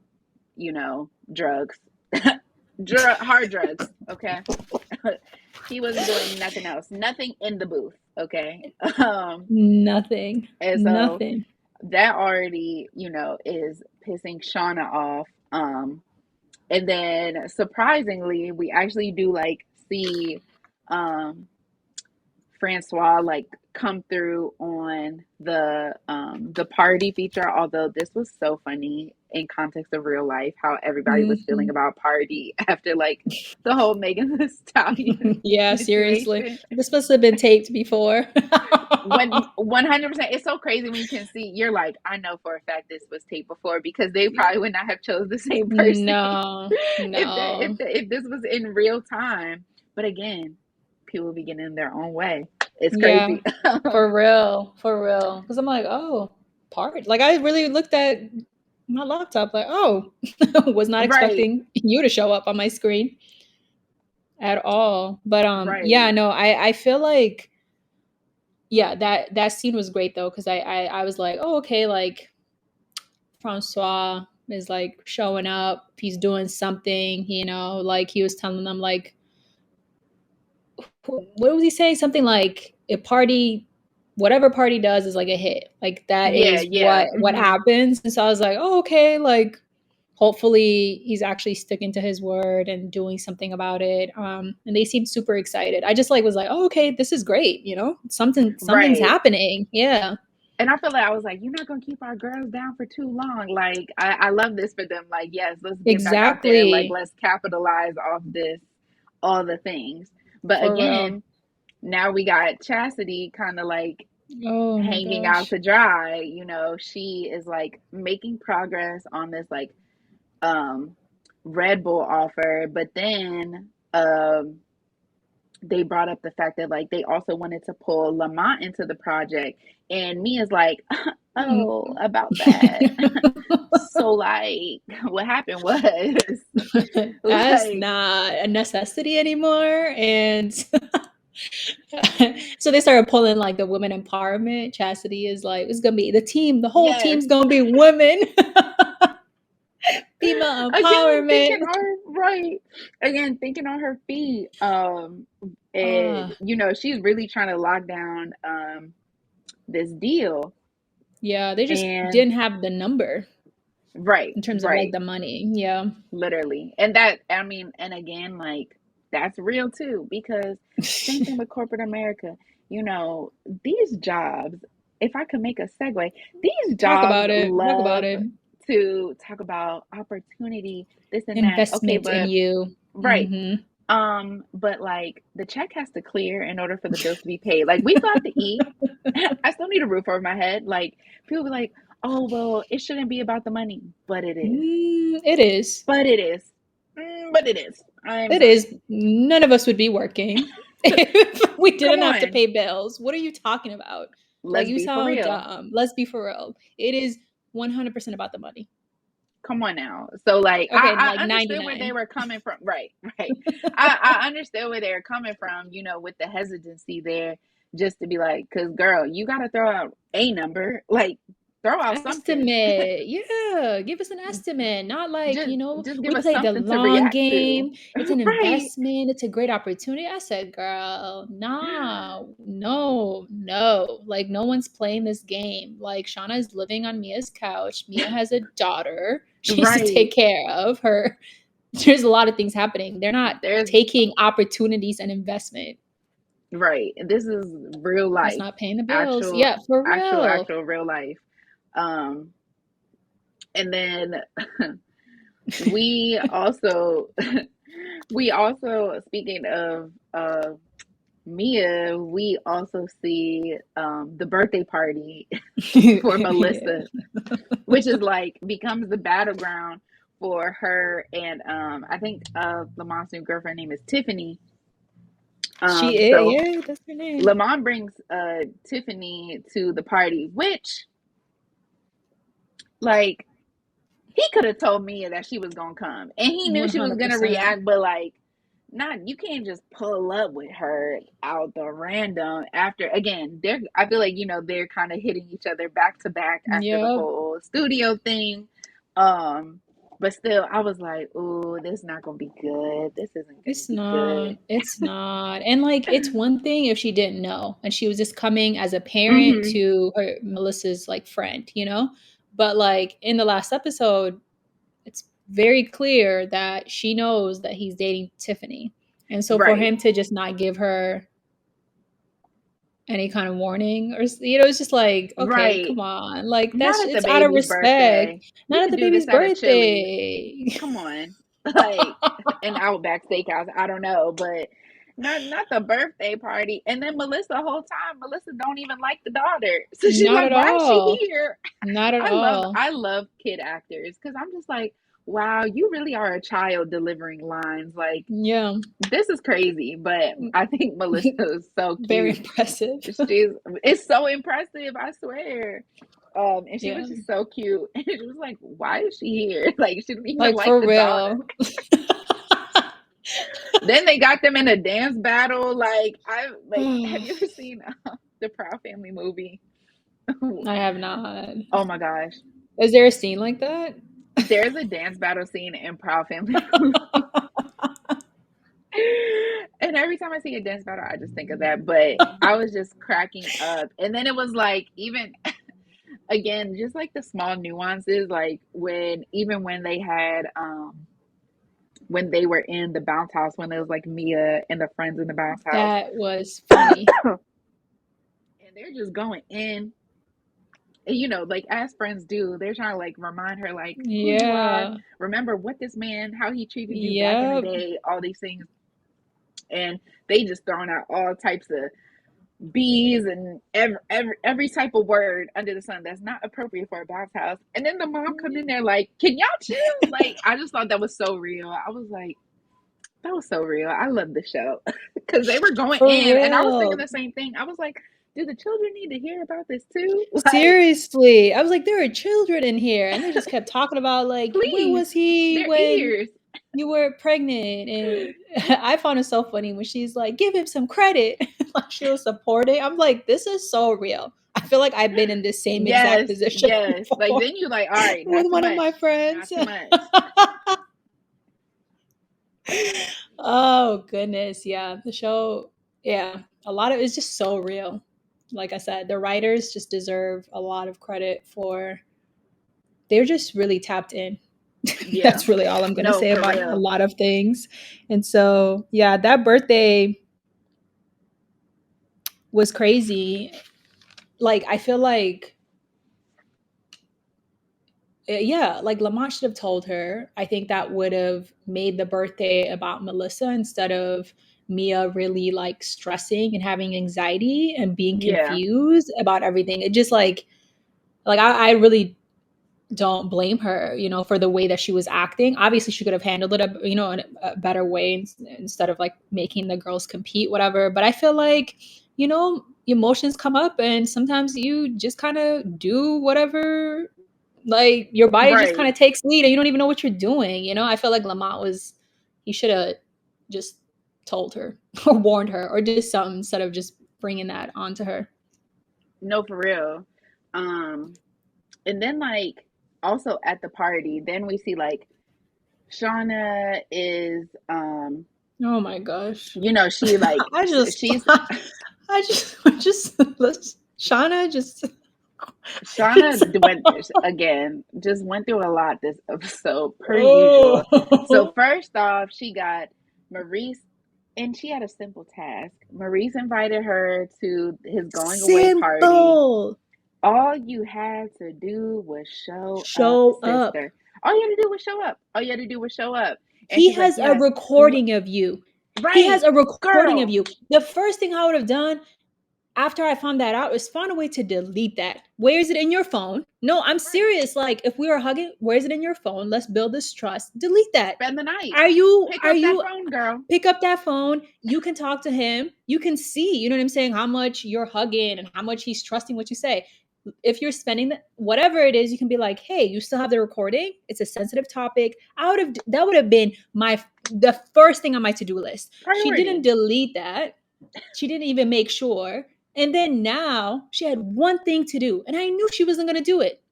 drugs. Hard drugs, okay. He wasn't doing nothing else, nothing in the booth, okay. Nothing. And so Nothing. that already, is pissing Shauna off. And then surprisingly, we actually do like see um Francois like come through on the party feature, although this was so funny in context of real life, how everybody was feeling Mhm. about party after like the whole Megan Thee Stallion Yeah, seriously. situation. This must have been taped before. When 100%, it's so crazy when you can see, you're like, I know for a fact this was taped before because they probably would not have chose the same person No, no. if this was in real time. But again, people be getting in their own way. It's Yeah, crazy. for real, for real. Because I'm like, oh, part. Like I really looked at my laptop, like, oh, was not Right, expecting you to show up on my screen at all. But yeah, right. no, I feel like yeah, that scene was great though because I was like, oh, okay, like Francois is like showing up. He's doing something, like he was telling them like, what was he saying? Something like a party, whatever party does is like a hit. Like that Yeah, is yeah. what happens. And so I was like, oh, okay, like hopefully he's actually sticking to his word and doing something about it. And they seemed super excited. I just like was like, oh, okay, this is great. Something's Right. happening. Yeah, And I feel like I was like, you're not gonna keep our girls down for too long. Like, I love this for them. Like, yes, let's get back out there. Like, exactly. let's capitalize off this, all the things. But For real. again, now we got Chastity kind of like Oh my hanging out gosh. to dry. She is like making progress on this like um Red Bull offer, but then they brought up the fact that like they also wanted to pull Lamont into the project, and Mia's like, oh, about that. So like, what happened was That's like, not a necessity anymore. And so they started pulling like the women empowerment. Chastity is like, it's gonna be the team, the whole yes, team's gonna be women. Female again thinking empowerment. on right, again thinking on her feet. And Uh she's really trying to lock down this deal, yeah, they just and didn't have the number right, in terms of like right. the money. Yeah. Literally. And that, I mean, and again, like, that's real too, because same thing with corporate America. These jobs, if I could make a segue, these Talk jobs about it. Talk about love it. to talk about opportunity, this and that. Okay, Investment in but you. right. Hmm. But like the check has to clear in order for the bills to be paid. Like we still have to eat. I still need a roof over my head. Like people be like, oh well, it shouldn't be about the money, but it is. It is. But it is. But it is. I'm It sorry. is. None of us would be working if we Come didn't have to on. pay bills. What are you talking about? Like, Let's you be for sound real. dumb. Let's be for real. It is 100% about the money. Come on now. So like Okay, I like understood where they 99. were coming from. Right, right. I understood where they were coming from, with the hesitancy there, just to be like, cause girl, you gotta throw out a number. Like throw out something. Estimate. Yeah, give us an estimate. Not like, just just give we us play the something to long react to. game. It's an Right. investment. It's a great opportunity. I said, girl, nah, no, no. Like, no one's playing this game. Like, Shauna is living on Mia's couch. Mia has a daughter. She needs to Right. take care of her. There's a lot of things happening. They're not There's taking opportunities and investment. right. This is real That's life. not paying the bills. Actual Yeah, for real. actual real life. Um and then we also speaking of Mia, we also see the birthday party for Yeah. Melissa, which is like becomes the battleground for her and I think Lamont's new girlfriend name is Tiffany. She is, So yeah, that's her name. Lamont brings Tiffany to the party, which like he could have told Mia that she was gonna come, and he knew she was gonna 100%. react, but like, not you can't just pull up with her out the random after. Again, they're I feel like they're kind of hitting each other back to back after the Yep. whole studio thing. Um, but still, I was like, "Ooh, this is not gonna be good. This isn't gonna It's be good." not. It's not. And like, it's one thing if she didn't know and she was just coming as a parent Hmm. to her Melissa's like friend. But like in the last episode, it's very clear that she knows that he's dating Tiffany. And so for Right, him to just not give her any kind of warning, or it's just like, okay, right. come on, like Not that's at the it's out of baby's respect. birthday. We Not at could the do this baby's at a Chili's. birthday. Come on. Like an Outback Steakhouse. I don't know, but not the birthday party. And then Melissa, the whole time, Melissa don't even like the daughter. So she's Not like, at why is she all. here? Not at I love all. I love kid actors because I'm just like, wow, you really are a child delivering lines. Like Yeah. this is crazy. But I think Melissa is so Very cute. impressive. She's it's so impressive, I swear. And she Yeah. was just so cute. And she was like, why is she here? Like she didn't even Like like for the daughter. real. Then they got them in a dance battle. Like I like have you ever seen the Proud Family movie? I have not. Oh my gosh. Is there a scene like that? There's a dance battle scene in Proud Family movie. And every time I see a dance battle, I just think of that. But I was just cracking up. And then it was like, even again, just like the small nuances, like when they had when they were in the bounce house, when there was like Mia and the friends in the bounce house, That was funny. and they're just going in. And, like as friends do, they're trying to like remind her like who you are. Yeah. Remember what this man, how he treated you back in the Yep. day, all these things. And they just throwing out all types of bees and every type of word under the sun that's not appropriate for a bounce house. And then the mom come in there like, "Can y'all chill?" Like, I just thought that was so real. I was like, that was so real. I love the show because they were going For in, and I was thinking real. the same thing. I was like, do the children need to hear about this too? Like, Seriously. I was like, there are children in here. And they just kept talking about, like, where please, was he their when ears. you were pregnant? And I found it so funny when she's like, give him some credit. Like she was supporting. I'm like, this is so real. I feel like I've been in this same exact Yes, position yes. Like before then you like, all right, with not too one of much, my friends. not too much. Oh goodness, yeah. The show, yeah, a lot of it's just so real. Like I said, the writers just deserve a lot of credit for they're just really tapped in. Yeah, That's really all I'm going to no, say for about a real. lot of things. And so, yeah, that birthday was crazy. Like I feel like yeah, like Lamont should have told her. I think that would have made the birthday about Melissa instead of Mia really like stressing and having anxiety and being Yeah, confused about everything. It just like I really don't blame her, for the way that she was acting. Obviously, she could have handled it, in a better way instead of like making the girls compete, whatever. But I feel like, emotions come up, and sometimes you just kind of do whatever. Like your body just kind right. of takes lead, and you don't even know what you're doing. I feel like Lamont he should have just told her or warned her or did something instead of just bringing that onto her. No, for real. Um, and then like also at the party, then we see like Shauna is Oh my gosh. she like I just, she's let's, Shauna just, Shauna went again, just went through a lot this episode per usual. So oh, first off, she got Maurice, and she had a simple task. Maurice invited her to his going away party. simple. All you had to do was show up, Show up. sister. All you had to do was show up. All you had to do was show up. And He she's like, has a yes, recording of you. He has right, a recording of girl. you. The first thing I would have done after I found that out is found a way to delete that. Where is it in your phone? No, I'm Right. serious. Like if we were hugging, where is it in your phone? Let's build this trust. Delete that. Spend the night. Are you Pick are up that you phone, girl. pick up that phone? You can talk to him. You can see, you know what I'm saying, how much you're hugging and how much he's trusting what you say. If you're spending whatever it is, you can be like, "Hey, you still have the recording? It's a sensitive topic." That would have been the first thing on my to-do list. She didn't Priority. delete that. She didn't even make sure. And then now she had one thing to do, and I knew she wasn't going to do it.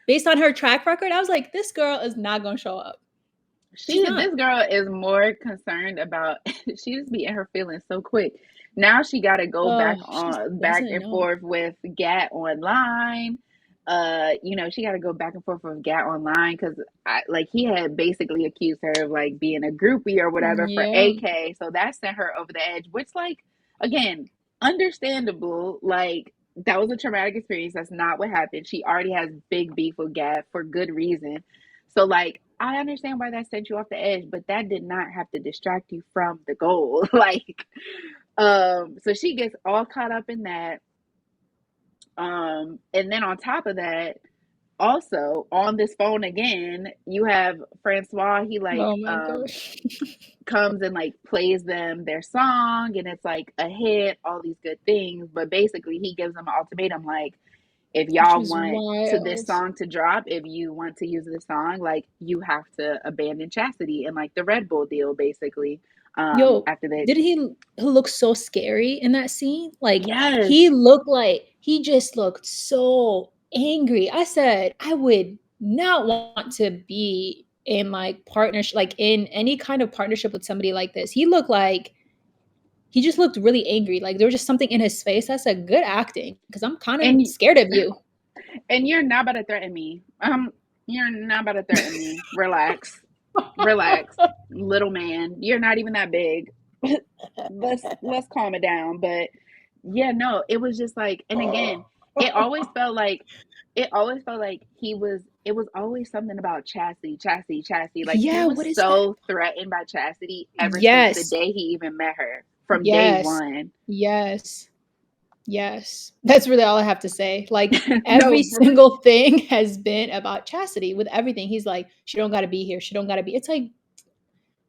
Based on her track record, I was like, this girl is not going to show up. She's This not. girl is more concerned about she just be in her feelings so quick. Now she got to go Oh, she back doesn't and know. forth with Gat online. She got to go back and forth with Gat online because like he had basically accused her of like being a groupie or whatever for Yeah. AK. So that sent her over the edge, which like again, understandable. Like that was a traumatic experience. That's not what happened. She already has big beef with Gat for good reason. So like I understand why that sent you off the edge, but that did not have to distract you from the goal. Like so she gets all caught up in that. And then on top of that, also on this phone again, you have Francois, he like Oh my gosh. comes and like plays them their song and it's like a hit, all these good things, but basically he gives them an ultimatum like if Which y'all was want to this wild. song to drop, if you want to use this song, like you have to abandon chastity and like the Red Bull deal, basically. Yo, After that, did he look so scary in that scene? Like yes, he looked like he just looked so angry. I said, I would not want to be in like partnership, like in any kind of partnership with somebody like this. He just looked really angry. Like there was just something in his face. I said, good acting, because I'm kind of And scared of you. and you're not about to threaten me. You're not about to threaten me. Relax. Relax, little man. You're not even that big. Let's calm it down. But yeah, no, it was just like, and again, it always felt like he was, it was always something about Chastity. Like he Yeah, was what is that? so threatened by Chastity ever since the Yes. day he even met her, from day Yes. one. Yes. Yes. That's really all I have to say. Like every No, single thing has been about Chastity with everything. He's like, she don't gotta be here. She don't gotta be. It's like,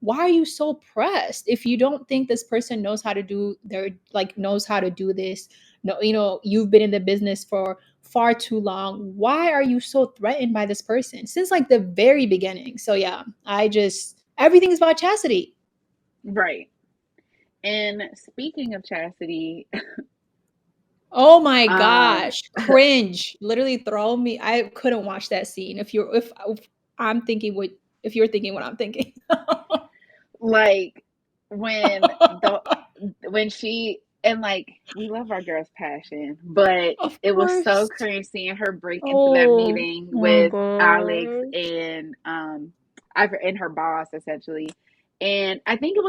why are you so pressed? If you don't think this person knows how to do their like knows how to do this, no, you've been in the business for far too long. Why are you so threatened by this person since like the very beginning? So yeah, I just everything is about Chastity. right. And speaking of Chastity, Oh my um, gosh, cringe. Literally throw me. I couldn't watch that scene. If I'm thinking what if you're thinking what I'm thinking. like when the when she, and like we love our girl's passion, but Of it was so course. cringe seeing her break into that Oh meeting my with Alex gosh. and and her boss essentially. And I think it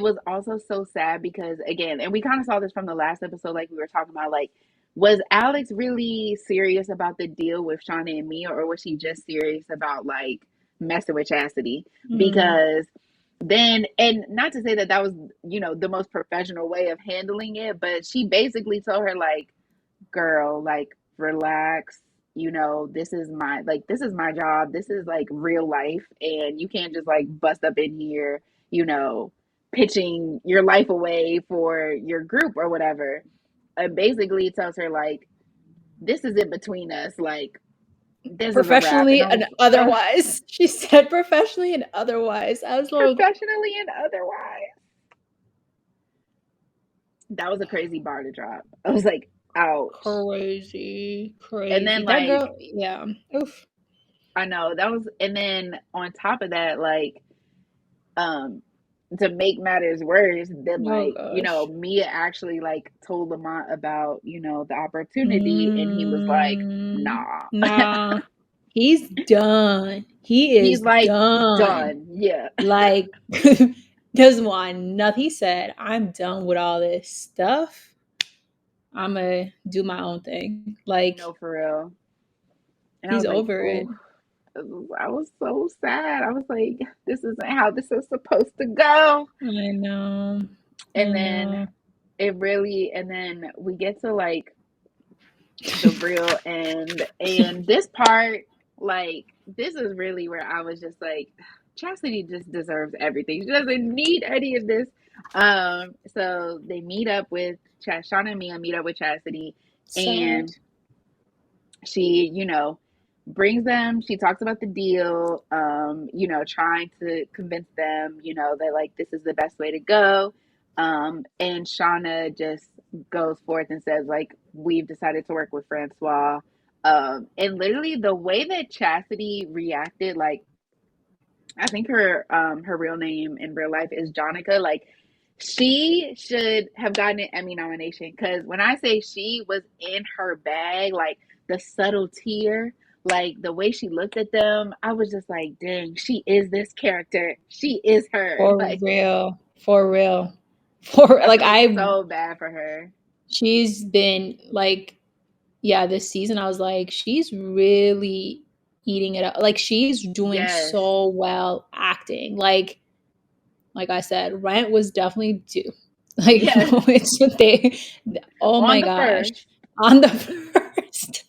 was also so sad because again, and we kind of saw this from the last episode, like we were talking about, like, was Alex really serious about the deal with Shauna and Mia, or was she just serious about like messing with Chastity? Mm, Because then, and not to say that that was, the most professional way of handling it, but she basically told her, like, girl, like, relax. This is my job. This is like real life. And you can't just like bust up in here, you know, pitching your life away for your group or whatever. And basically tells her, like, this is it between us. Like, this is a wrap. And professionally I was and otherwise. She said professionally and otherwise. I was like, professionally and otherwise. That was a crazy bar to drop. I was like, ouch. crazy, And crazy. then, That like, girl, yeah. Oof. I know that was, and then on top of that, like, um, to make matters worse, then, Oh like, gosh. Mia actually like told Lamont about, the opportunity, and he was like, Mm, nah. nah. He's done. He He's is like, done. done. Yeah. Like, doesn't want nothing. He said, I'm done with all this stuff. I'm gonna do my own thing. Like, No, for real. And I he's was like, over it. oh, I was so sad. I was like, this isn't how this is supposed to go. I know. I And then know. and then we get to like the real end. And this part, like, this is really where I was just like, Chastity just deserves everything. She doesn't need any of this. So they meet up with Shauna and Mia meet up with Chastity, Sad. and she, brings them, she talks about the deal, trying to convince them, that like this is the best way to go. And Shauna just goes forth and says, like, we've decided to work with Francois. And literally the way that Chastity reacted, like, I think her real name in real life is Jonica. Like, she should have gotten an Emmy nomination, because when I say she was in her bag, like the subtle tear, like the way she looked at them, I was just like, dang, she is this character. She is her. For Like, real. For real. For I like felt I so bad for her. she's been like, yeah, this season I was like, she's really eating it up. Like she's doing Yes. so well acting. Like I said, rent was definitely due. Like Yes. it's they oh On my the gosh. first. On the first.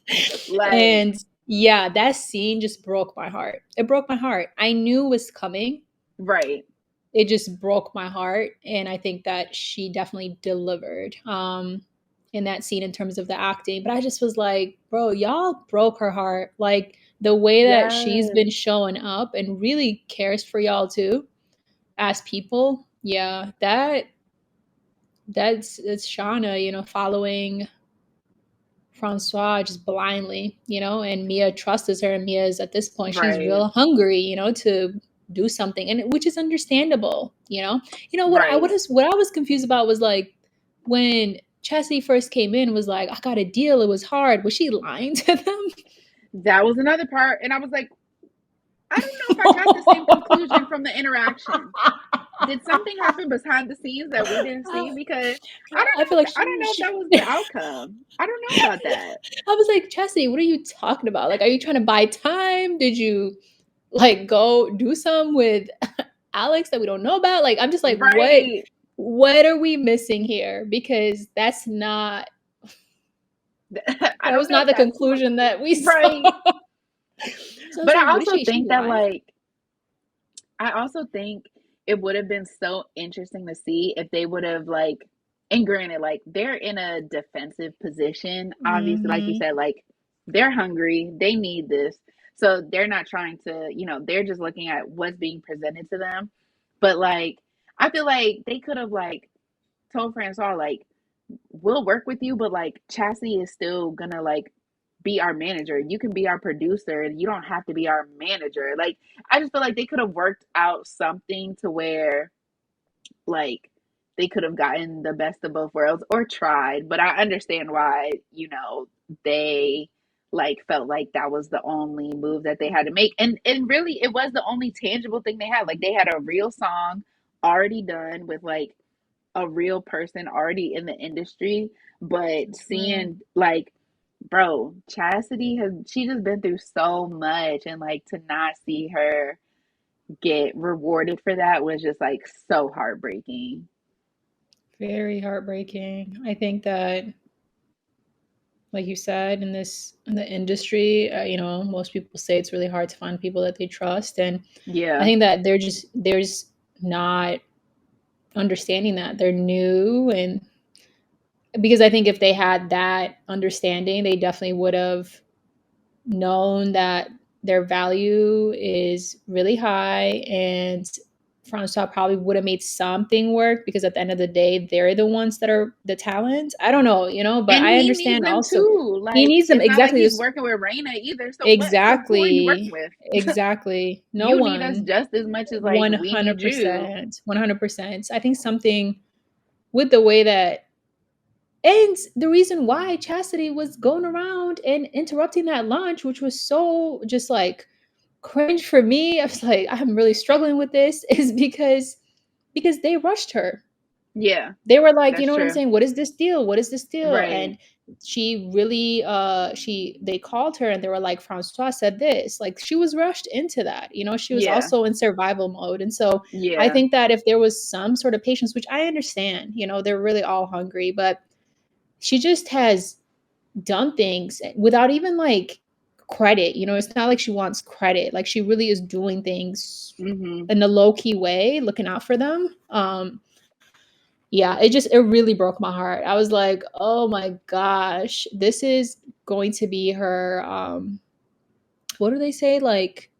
Like, And yeah, that scene just broke my heart. It broke my heart. I knew it was coming. right. It just broke my heart, and I think that she definitely delivered in that scene in terms of the acting. But I just was like, bro, y'all broke her heart. Like the way that she's Yes. been showing up and really cares for y'all too as people. Yeah, that's Shauna, following Francois just blindly, and Mia trusts her, and Mia's at this point, she's Right. real hungry, to do something, and which is understandable, Right. what I was confused about was like when Chastity first came in, was like, I got a deal, it was hard. Was she lying to them? That was another part. And I was like, I don't know if I got the same conclusion from the interaction. Did something happen behind the scenes that we didn't see? Because I feel like I don't know if that was the outcome. I don't know about that. I was like, Chastity, what are you talking about? Like, are you trying to buy time? Did you like go do some with Alex that we don't know about? Like, I'm just like, Right. what are we missing here? Because that's not I that don't was know not if the that's conclusion that we saw. right. So I was But like, what is she lying? I also think it would have been so interesting to see if they would have like, and granted, like they're in a defensive position. Obviously, like you Mm-hmm. said, like they're hungry, they need this. So they're not trying to, they're just looking at what's being presented to them. But like, I feel like they could have like told Francois, like, we'll work with you, but like Chassie is still gonna like be our manager. You can be our producer. You don't have to be our manager. Like, I just feel like they could have worked out something to where like they could have gotten the best of both worlds or tried. But I understand why, they like felt like that was the only move that they had to make. And really it was the only tangible thing they had. Like they had a real song already done with like a real person already in the industry, but seeing like, bro, Chastity has she just been through so much, and like to not see her get rewarded for that was just like so heartbreaking. Very heartbreaking. I think that, like you said, in the industry, most people say it's really hard to find people that they trust, and I Yeah. think that there's not understanding that they're new, and because I think if they had that understanding, they definitely would have known that their value is really high, and Francois probably would have made something work, because at the end of the day, they're the ones that are the talent. I don't know, but And I he needs understand them also too. he Like needs them it's not like exactly he's this. working with Raina either. So who are you working Exactly. with? Exactly. No You need us one. just as much as like we need you. 100%. 100%. I think something with the way that, and the reason why Chastity was going around and interrupting that lunch, which was so just like cringe for me. I was like, I'm really struggling with this, is because they rushed her. Yeah, They were like, you that's know what I'm true. saying? What is this deal? What is this deal? Right. And she really they called her and they were like, Francois said this. Like she was rushed into that. She was Yeah. also in survival mode. And so I Yeah. think that if there was some sort of patience, which I understand, they're really all hungry, but she just has done things without even like credit. It's not like she wants credit. Like she really is doing things Mhm. in a low key way, looking out for them. Yeah, it really broke my heart. I was like, oh my gosh, this is going to be her. What do they say? Like,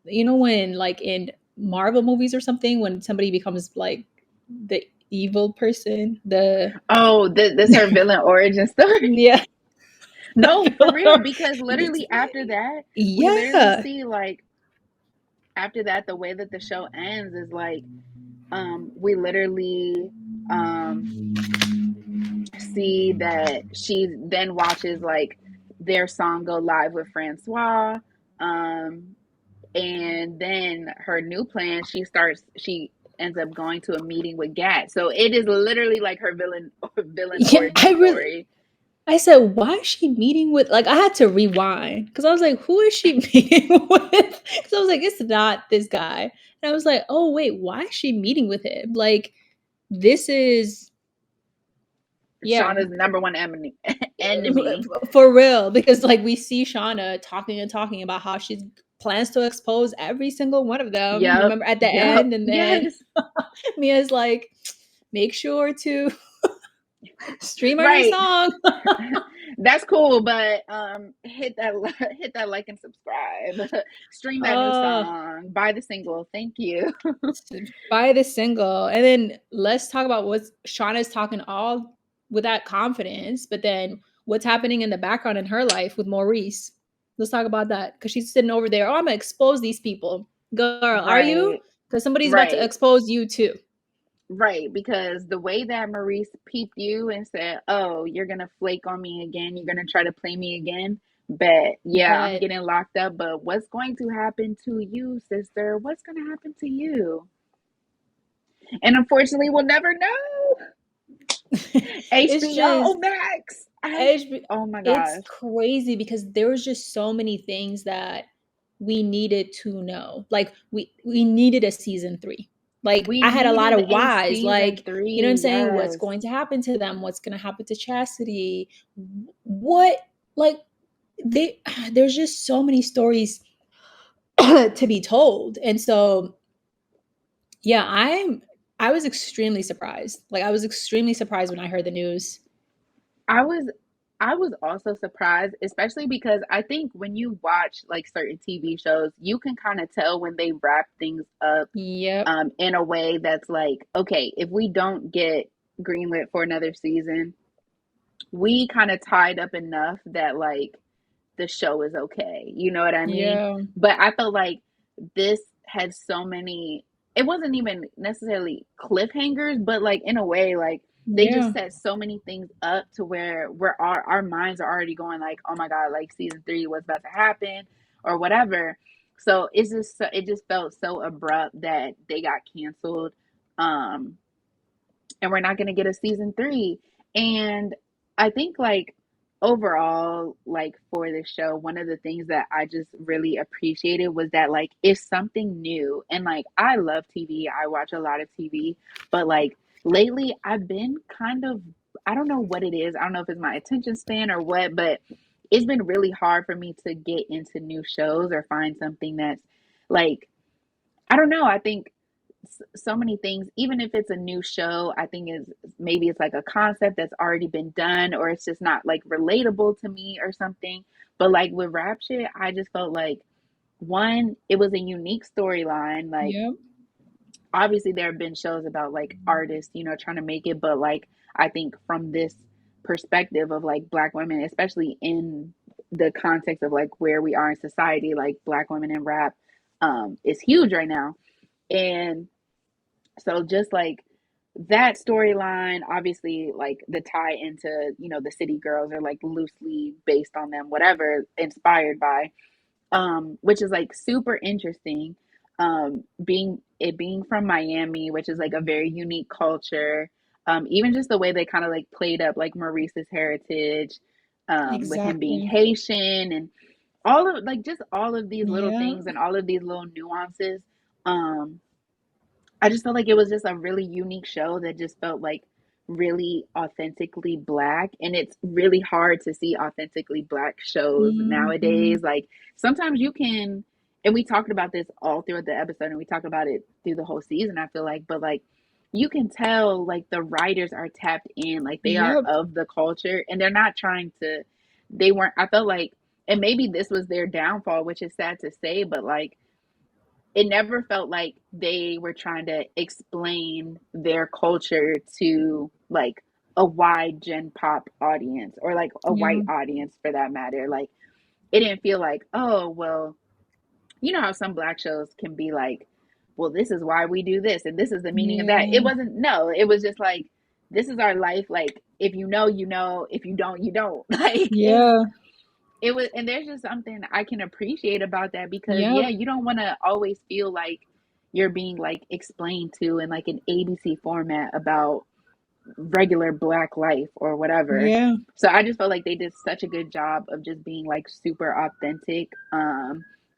when like in Marvel movies or something, when somebody becomes like the evil person, the Oh, this her villain origin story. yeah. No, for real, because literally after that, we literally Yeah. see like after that the way that the show ends is like we literally um see that she then watches like their song go live with Francois. Um and then her new plan, she ends up going to a meeting with Gat. So it is literally like her villain Yeah, origin story. I said, why is she meeting with, like, I had to rewind because I was like, who is she meeting with? Because I was like, it's not this guy. And I was like, oh, wait, why is she meeting with him? Like, this is, yeah, Shauna's number one enemy. for real. Because, like, we see Shauna talking and talking about how she plans to expose every single one of them. Yep. Remember at the Yep. end? And then Yes. Mia's like, make sure to stream our new Right. song. That's cool, but hit that hit that like and subscribe. Stream that new Oh, song. Buy the single. Thank you. buy the single, and then let's talk about what Shauna's talking all with that confidence, but then what's happening in the background in her life with Maurice. Let's talk about that, because she's sitting over there. Oh, I'm gonna expose these people. Girl, are you? Right, Because somebody's about to right, expose you too. right. Because the way that Maurice peeped you and said, "Oh, you're gonna flake on me again. You're gonna try to play me again." Bet, yeah, I'm But getting locked up. But what's going to happen to you, sister? What's gonna happen to you? And unfortunately, we'll never know. it's just HBO Max. HB Oh my it's gosh. crazy because there was just so many things that we needed to know. Like we needed a season 3. Like We I had a lot needed of a whys, season like, you know what I'm three. saying? What's Yes. going to happen to them? What's going to happen to Chastity? What, like, they there's just so many stories to be told. And so yeah, I was extremely surprised. Like I was extremely surprised when I heard the news. I was I was also surprised, especially because I think when you watch like certain TV shows, you can kind of tell when they wrap things up Yep. in a way that's like, okay, if we don't get greenlit for another season, we kind of tied up enough that like the show is okay. You know what I mean? Yeah. But I felt like this had so many, it wasn't even necessarily cliffhangers, but like in a way, like they just Yeah. set so many things up to where our minds are already going like, oh my God, like season three, what's about to happen or whatever. So it's just, it just felt so abrupt that they got canceled. Um, and we're not going to get a season three. And I think like overall, like for the show, one of the things that I just really appreciated was that like it's something new. And like I love TV, I watch a lot of TV, but like lately I've been kind of, I don't know what it is. I don't know if it's my attention span or what, but it's been really hard for me to get into new shows or find something that's like, I don't know. I think so many things, even if it's a new show, I think is maybe it's like a concept that's already been done or it's just not like relatable to me or something. But like with rap shit, I just felt like one, it was a unique storyline. Like Yep. obviously there have been shows about like artists, you know, trying to make it, but like I think from this perspective of like black women, especially in the context of like where we are in society, like black women in rap is huge right now. And so just like that storyline, obviously like the tie into, you know, the city girls are like loosely based on them, whatever, inspired by, which is like super interesting. Being from Miami, which is like a very unique culture. Even just the way they kind of like played up like Maurice's heritage, with him being Exactly. Haitian and all of like just all of these little Yeah. things and all of these little nuances. Um, I just felt like it was just a really unique show that just felt like really authentically black. And it's really hard to see authentically black shows nowadays. Mhm. Like sometimes you can, and we talked about this all throughout the episode and we talked about it through the whole season, I feel like, but like you can tell like the writers are tapped in, like they are Yep. of the culture and they're not trying to, they weren't, I felt like, and maybe this was their downfall, which is sad to say, but like it never felt like they were trying to explain their culture to like a wide gen pop audience or like a Yeah. white audience for that matter. Like it didn't feel like, oh, well, you know how some black shows can be like, well, this is why we do this and this is the meaning of that. It Yeah. wasn't, no, it was just like, this is our life. Like if you know, you know, if you don't, you don't. Like Yeah. it was, and there's just something I can appreciate about that because Yep. yeah, you don't want to always feel like you're being like explained to in like an ABC format about regular black life or whatever. Yeah. So I just felt like they did such a good job of just being like super authentic.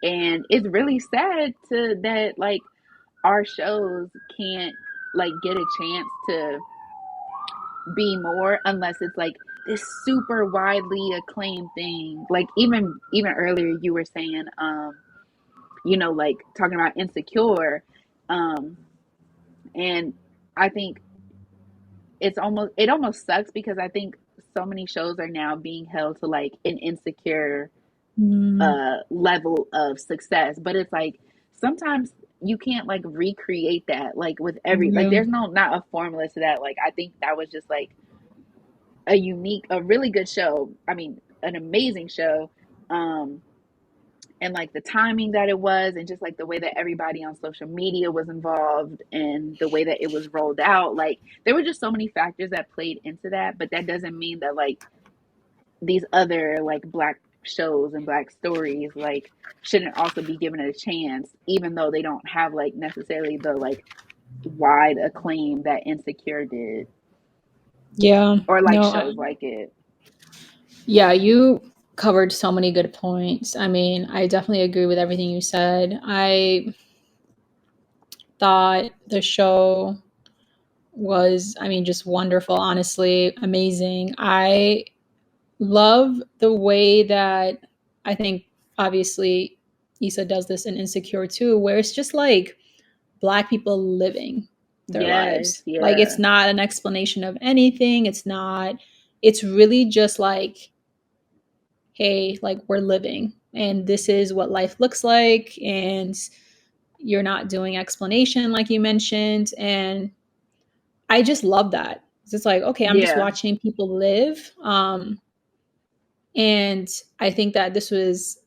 And it's really sad to that like our shows can't like get a chance to be more unless it's like this super widely acclaimed thing. Like even earlier you were saying you know like talking about insecure um and I think it almost sucks because I think so many shows are now being held to like an insecure Mm. level of success, but it's like sometimes you can't like recreate that like with every like Yeah. there's no not a formula to that. Like I think that was just like a really good show. I mean, an amazing show. Um, and like the timing that it was, and just like the way that everybody on social media was involved, and the way that it was rolled out. Like there were just so many factors that played into that, but that doesn't mean that like these other like black shows and black stories like shouldn't also be given a chance, even though they don't have like necessarily the like wide acclaim that Insecure did, Yeah. or like No, shows like it. yeah, you covered so many good points. I mean, I definitely agree with everything you said. I thought the show was, I mean, just wonderful, honestly, amazing. I love the way that I think, obviously, Issa does this in Insecure too, where it's just like Black people living their Yes, lives. Like, yeah, it's not an explanation of anything. It's not, it's really just like, hey, like we're living and this is what life looks like. And you're not doing explanation like you mentioned. And I just love that. It's like, okay, I'm just yeah. watching people live. And I think that this was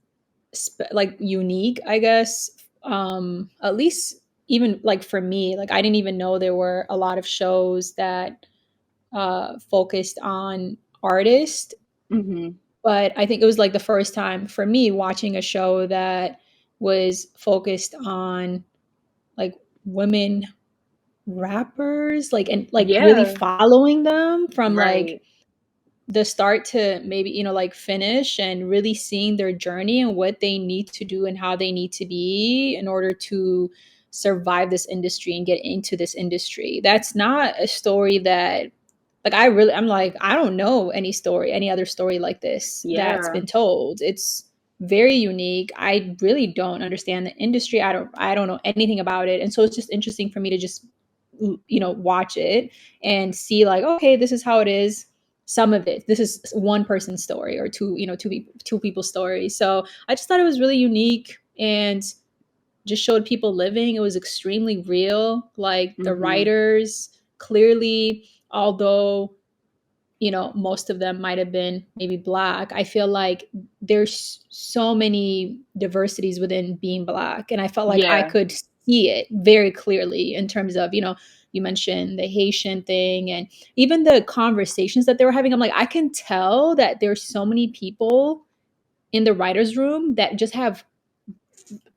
like unique, I guess. At least even like for me, like I didn't even know there were a lot of shows that focused on artists, Mm-hmm. but I think it was like the first time for me watching a show that was focused on like women rappers, like, and like really Yeah, following them from like right, the start to maybe, like finish, and really seeing their journey and what they need to do and how they need to be in order to survive this industry and get into this industry. That's not a story that, like, I'm like, I don't know any other story like this that's yeah, been told. It's very unique. I really don't understand the industry. I don't know anything about it. And so it's just interesting for me to just watch it and see like, okay, this is how it is. Some of it, this is one person's story, or two people's stories. So I just thought it was really unique and just showed people living. It was extremely real. Like the mm-hmm. writers clearly, although most of them might have been maybe Black, I feel like there's so many diversities within being Black, and I felt like I Yeah, could see it very clearly in terms of, you mentioned the Haitian thing, and even the conversations that they were having. I'm like, I can tell that there's so many people in the writers room that just have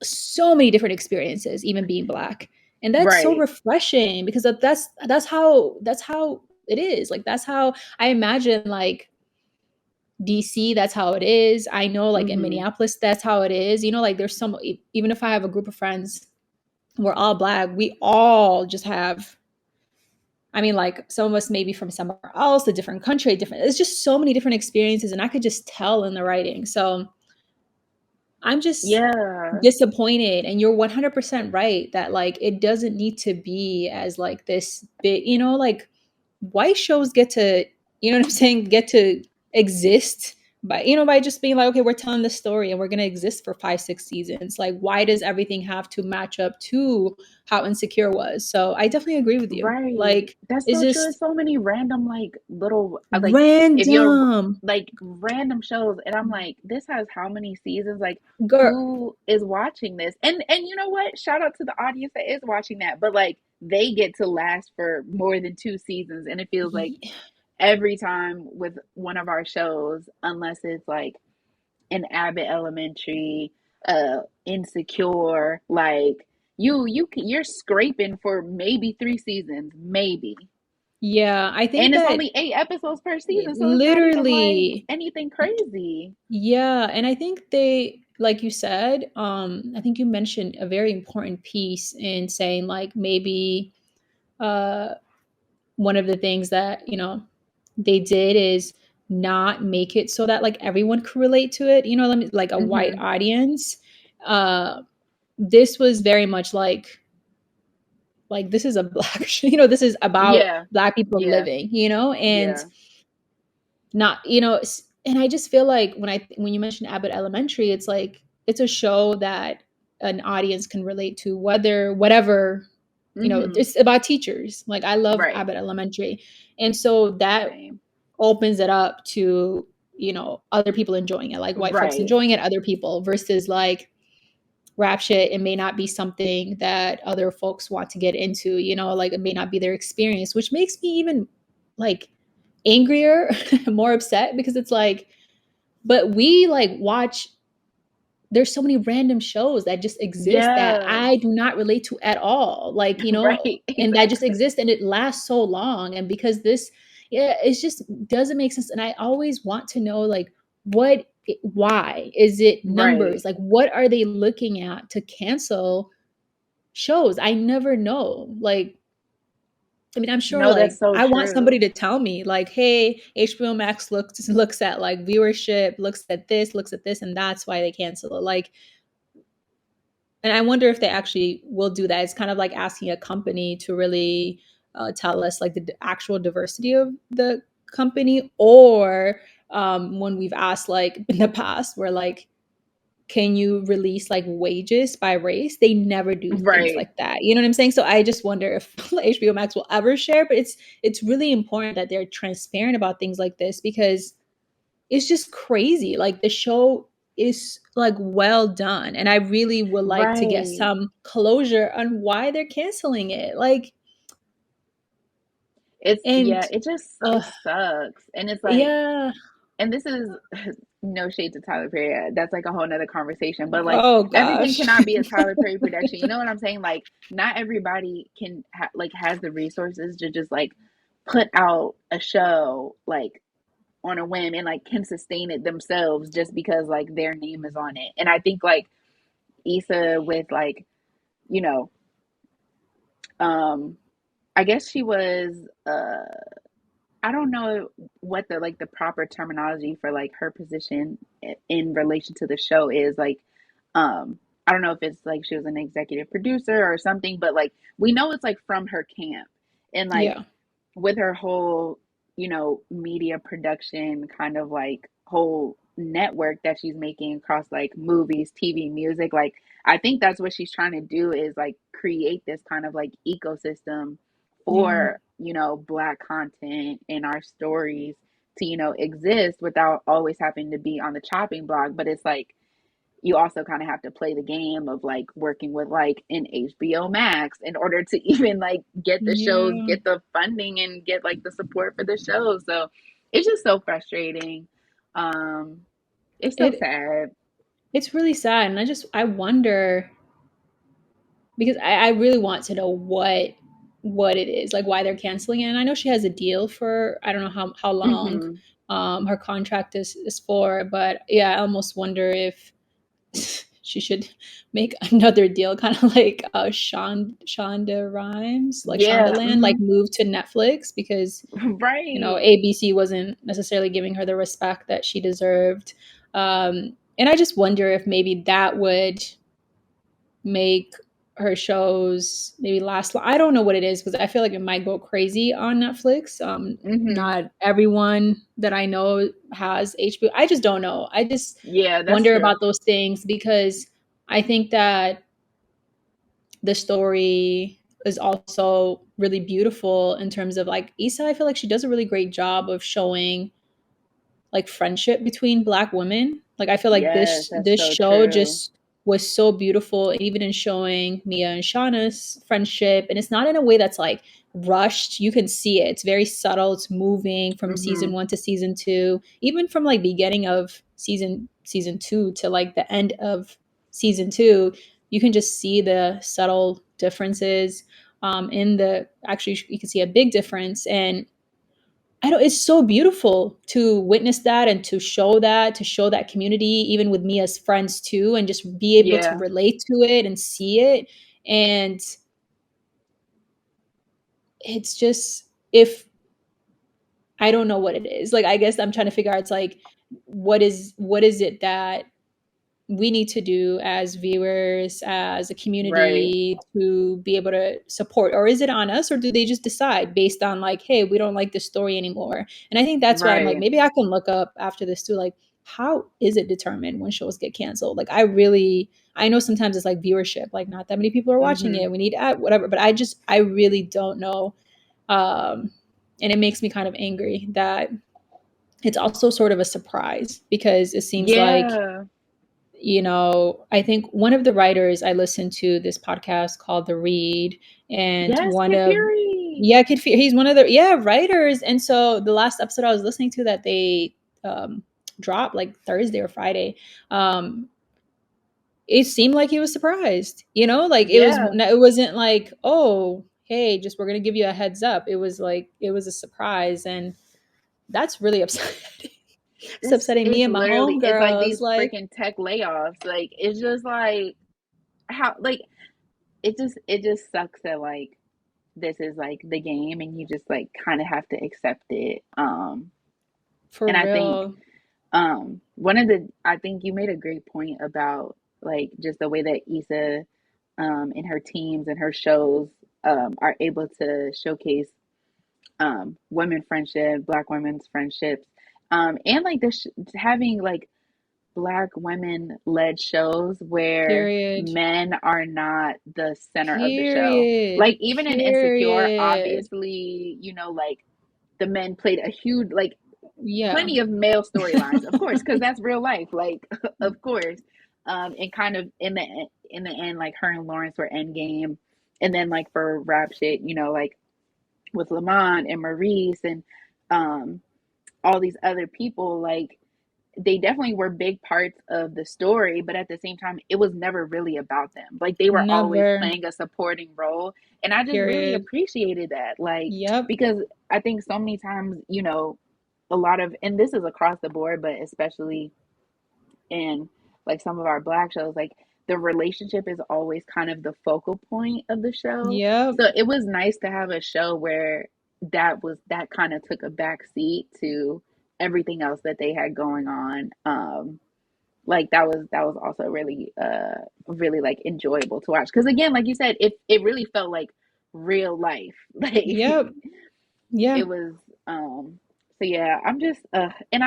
so many different experiences, even being Black. And that's so right, refreshing, because that's how it is. Like that's how I imagine, like DC, that's how it is. I know, like in mm-hmm. Minneapolis, that's how it is. Like there's some, even if I have a group of friends, we're all Black, we all just have, I mean, like some of us maybe from somewhere else, a different country, different, it's just so many different experiences, and I could just tell in the writing. So I'm just Yeah, disappointed, and you're 100% right that like it doesn't need to be as like this big, like white shows get to, what I'm saying, get to exist by, by just being like, okay, we're telling this story and we're going to exist for 5 6 seasons. Like, why does everything have to match up to how Insecure was? So I definitely agree with you. right. Like, That's it's so true. It's just so many random like little like if you're random. like random shows, and I'm like, this has how many seasons? Like, Girl, who is watching this? And you know what? Shout out to the audience that is watching that, but like they get to last for more than 2 seasons, and it feels like every time with one of our shows, unless it's like an Abbott Elementary, Insecure, like you're scraping for maybe 3 seasons, maybe. yeah, I think And it's that only 8 episodes per season, so it's not even like literally. anything crazy. Yeah, and I think they, like you said, I think you mentioned a very important piece in saying like maybe uh one of the things that, they did is not make it so that like everyone could relate to it, like a white Mm-hmm. audience. Uh this was very much like this is a Black this is about Yeah, Black people yeah, living, and yeah. not, and I just feel like when you mention Abbott Elementary, it's like it's a show that an audience can relate to, whatever, Mm-hmm. it's about teachers. Like I love Right. Abbott Elementary, and so that Same. opens it up to, you know, other people enjoying it, like white folks Right. enjoying it, other people, versus like rap shit, it may not be something that other folks want to get into, you know, like it may not be their experience, which makes me even like angrier, more upset, because it's like, but we like watch, there's so many random shows that just exist that Yes. I do not relate to at all. Like, you know, Right. and that just Exactly. exists and it lasts so long. And because this, yeah, it's just doesn't make sense. And I always want to know like why? Is it Right. numbers? Like what are they looking at to cancel shows? I never know. Like, I mean, I'm sure No, that's like so I want somebody true. to tell me like, hey, HBO Max looks at like viewership, looks at this, and that's why they cancel it. Like, and I wonder if they actually will do that. It's kind of like asking a company to really tell us like the actual diversity of the company, or when we've asked like in the past, where like, can you release like wages by race? They never do things Right. like that. You know what I'm saying? So I just wonder if HBO Max will ever share. But it's really important that they're transparent about things like this, because it's just crazy. Like the show is like well done, and I really would like to get Right. some closure on why they're canceling it. Like, It's, and yeah, it just, uh, it sucks. And it's like, yeah. and this is no shade to Tyler Perry. That's like a whole nother conversation. But like Oh everything gosh. cannot be a Tyler Perry production. You know what I'm saying? Like not everybody can like has the resources to just like put out a show like on a whim and like can sustain it themselves just because like their name is on it. And I think like Issa with like, you know, um I guess she was I don't know what the like the proper terminology for like her position in relation to the show is like I don't know if it's like she was an executive producer or something, but like we know it's like from her camp. And like Yeah. with her whole, you know, media production kind of like whole network that she's making across like movies, TV, music, like I think that's what she's trying to do is like create this kind of like ecosystem Yeah. for, you know, black content in our stories to, you know, exist without always having to be on the chopping block. But it's like you also kind of have to play the game of like working with like an HBO Max in order to even like get the shows, Yeah. get the funding and get like the support for the shows. So it's just so frustrating. Um it's so It sad. it's really sad, and I wonder, because I really want to know what it is, like why they're canceling it. And I know she has a deal for, I don't know how long Mhm. her contract is for, but yeah, I almost wonder if she should make another deal, kind of like Shonda Rhimes, like Yeah, Shondaland, like mhm. move to Netflix, because you know Right. ABC wasn't necessarily giving her the respect that she deserved. And I just wonder if maybe that would make her shows maybe last I don't know what it is, because I feel like it might go crazy on Netflix. Mhm. Not everyone that I know has HBO. I just don't know. I just Yeah, that's wonder true. about those things, because I think that the story is also really beautiful in terms of like Issa. I feel like she does a really great job of showing like friendship between black women. Like I feel like Yes, that's this so show true. just was so beautiful, even in showing Mia and Shauna's friendship. And it's not in a way that's like rushed. You can see it. It's very subtle. It's moving from season Mhm. one to season two, even from like beginning of season two to like the end of season two. You can just see the subtle differences. In the actually, you can see a big difference. And I don't, it's so beautiful to witness that and to show that community, even with me as friends too, and just be able to Yeah. relate to it and see it. And it's just, if I don't know what it is, like, I guess I'm trying to figure out, it's like, what is it that we need to do as viewers, as a Right. community, to be able to support? Or is it on us, or do they just decide based on like, hey, we don't like this story anymore? And I think that's why I'm like, Right. maybe I can look up after this too, like, how is it determined when shows get canceled? Like, I know sometimes it's like viewership, like not that many people are watching Mhm. it, we need ad whatever, but I really don't know. um and it makes me kind of angry that it's also sort of a surprise because it seems like, Yeah. I think one of the writers, I listened to this podcast called The Read, and Yes, one Kid of, Fury. yeah, he's one of the, yeah, writers. And so the last episode I was listening to that they dropped like Thursday or Friday, um, it seemed like he was surprised, like Yeah. it wasn't like, oh, hey, just we're gonna give you a heads up. It was like it was a surprise, and that's really upsetting. It's upsetting me It's and my literally, it's like homegirls. these Like, freaking tech layoffs. Like it's just like how like it just sucks that like this is like the game and you just like kind of have to accept it. for And I think real. one of the I think you made a great point about like just the way that Issa and her teams and her shows are able to showcase women friendship, black women's friendships, and like this having like black women led shows where Period. men are not the center of the show. Period. Like even in Insecure, Period. obviously, like the men played a huge like Yeah. plenty of male storylines, of course, because that's real life, like of course. And kind of in the end, like her and Lawrence were endgame, and then like for rap shit, like with Lamont and Maurice and um all these other people, like they definitely were big parts of the story, but at the same time, it was never really about them. Like they were always Never. playing a supporting role. And I just really Period. appreciated that. Like, Yep. because I think so many times, a lot of, and this is across the board, but especially in like some of our black shows, like the relationship is always kind of the focal point of the show. Yep. So it was nice to have a show where that kind of took a back seat to everything else that they had going on. Like that was also really like enjoyable to watch because again, like you said, it really felt like real life. Like Yep. Yeah. it was so yeah, I'm just and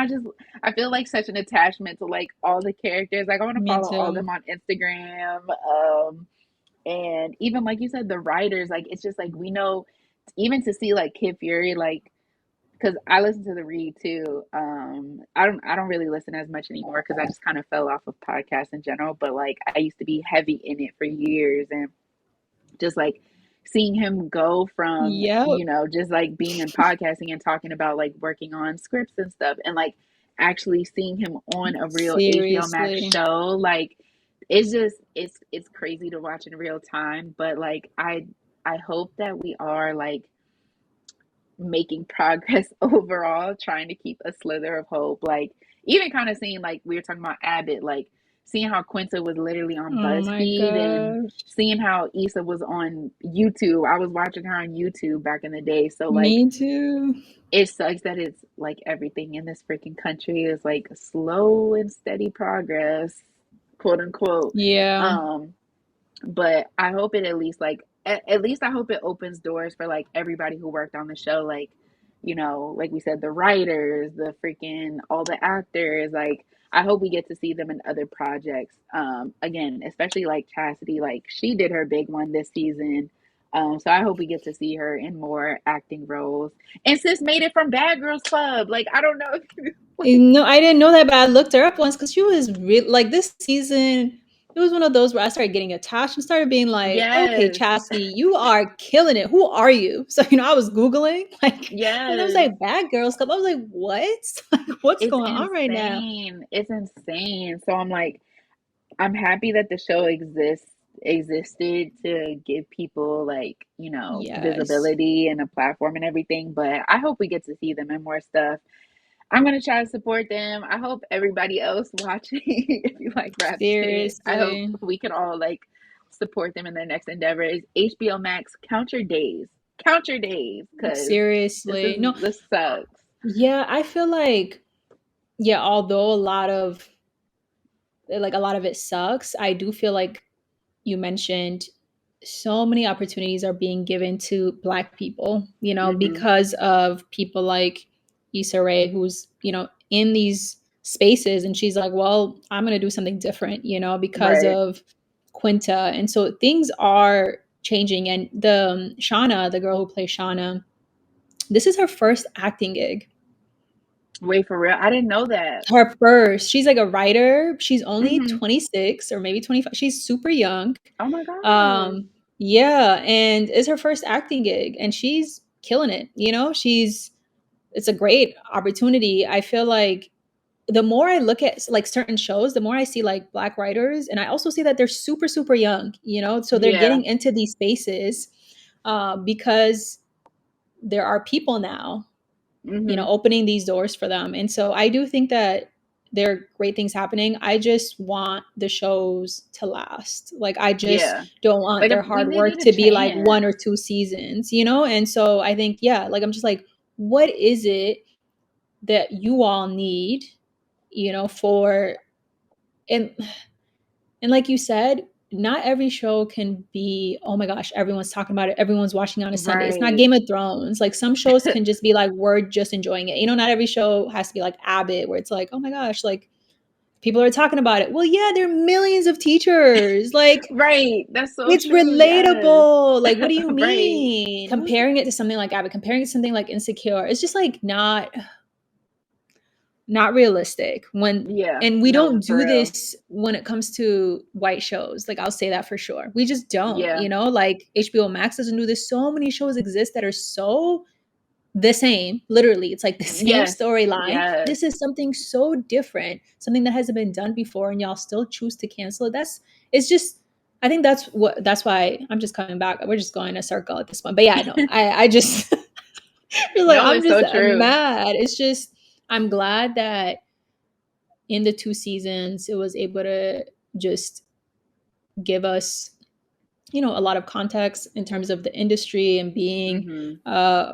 I feel like such an attachment to like all the characters. Like I want to Me follow all of too. them on Instagram. And even like you said, the writers, like it's just like we know even to see like Kid Fury, like because I listen to the read too. I don't really listen as much anymore because I just kind of fell off of podcasts in general. But like I used to be heavy in it for years, and just like seeing him go from Yep. just like being in podcasting and talking about like working on scripts and stuff, and like actually seeing him on a real HBO Max Seriously. show, like it's crazy to watch in real time. But like I hope that we are like making progress overall, trying to keep a slither of hope. Like even kind of seeing like we were talking about Abbott, like seeing how Quinta was literally on Oh my BuzzFeed and gosh. seeing how Issa was on YouTube. I was watching her on YouTube back in the day. So like Me too. it sucks that it's like everything in this freaking country is like slow and steady progress, quote unquote. Yeah. Um but I hope it at least like at least I hope it opens doors for like everybody who worked on the show, like like we said, the writers, the freaking all the actors. Like I hope we get to see them in other projects. Again, especially like Chastity, like she did her big one this season. So I hope we get to see her in more acting roles. And sis made it from Bad Girls Club. Like I don't know if you like No, I didn't know that, but I looked her up once because she was real. Like this season, it was one of those where I started getting attached and started being like, "Okay, yes, Chastity, you are killing it. Who are you?" So I was googling like, and I was yes. like, "Bad Girls Club." I was like, "What? Like, what's It's going on right now?" insane. It's insane. So I'm like, I'm happy that the show existed to give people like, Yes, visibility and a platform and everything. But I hope we get to see them in more stuff. I'm gonna try to support them. I hope everybody else watching, if you like rap shit, I hope seriously, we can all like support them in their next endeavors. HBO Max, count your days, because seriously. No, this sucks. yeah, I feel like, yeah, although a lot of it sucks, I do feel like you mentioned so many opportunities are being given to Black people, Hmm. because of people like Issa Rae, who's, in these spaces. And she's like, well, I'm going to do something different, because Right. of Quinta. And so things are changing. And Shauna, the girl who plays Shauna, this is her first acting gig. Wait, for real? I didn't know that. Her first. She's like a writer. She's only Hmm. 26 or maybe 25. She's super young. Oh my gosh. Um, yeah, and it's her first acting gig and she's killing it. You know, she's it's a great opportunity. I feel like the more I look at like certain shows, the more I see like black writers, and I also see that they're super, super young, you know, so they're Yeah. getting into these spaces because there are people now, you know, Hmm. opening these doors for them. And so I do think that there are great things happening. I just want the shows to last. Like I just Yeah. don't want Like their we hard they work need a to be like one chance. or two seasons, you know? And so I think, yeah, like I'm just like, what is it that you all need, you know, for and and like you said, not every show can be, oh my gosh, everyone's talking about it, everyone's watching on a Sunday. It's not Right. Game of Thrones. Like some shows can just be like, we're just enjoying it. You know, not every show has to be like Abbott, where it's like, oh my gosh, like people are talking about it. Well, yeah, there are millions of teachers. Like Right. That's so it's true. Yes. relatable. Like, what do you Right. mean? Comparing it to something like Abbott, comparing it to something like Insecure, it's just like not realistic when Yeah. and we No, don't for do real. this when it comes to white shows. Like I'll say that for sure. We just don't, Yeah. you know, like HBO Max doesn't do this. So many shows exist that are so the same, literally. It's like the same Yes. storyline. Yes. This is something so different, something that hasn't been done before, and y'all still choose to cancel it. It's just I think that's why I'm just coming back. We're just going in a circle at this point. But yeah, no, I just feel like No, I'm it's just so true. mad. It's just I'm glad that in the two seasons, it was able to just give us, you know, a lot of context in terms of the industry and being Hmm. uh,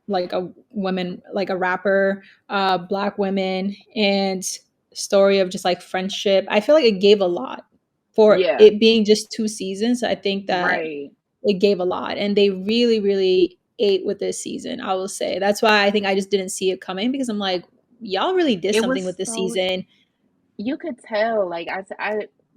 like a woman, like a rapper, black women, and story of just like friendship. I feel like it gave a lot for Yeah. it being just two seasons. I think that Right. it gave a lot, and they really, really ate with this season. I will say that's why I think I just didn't see it coming because I'm like, y'all really did It something was with this so, season. you could tell, like,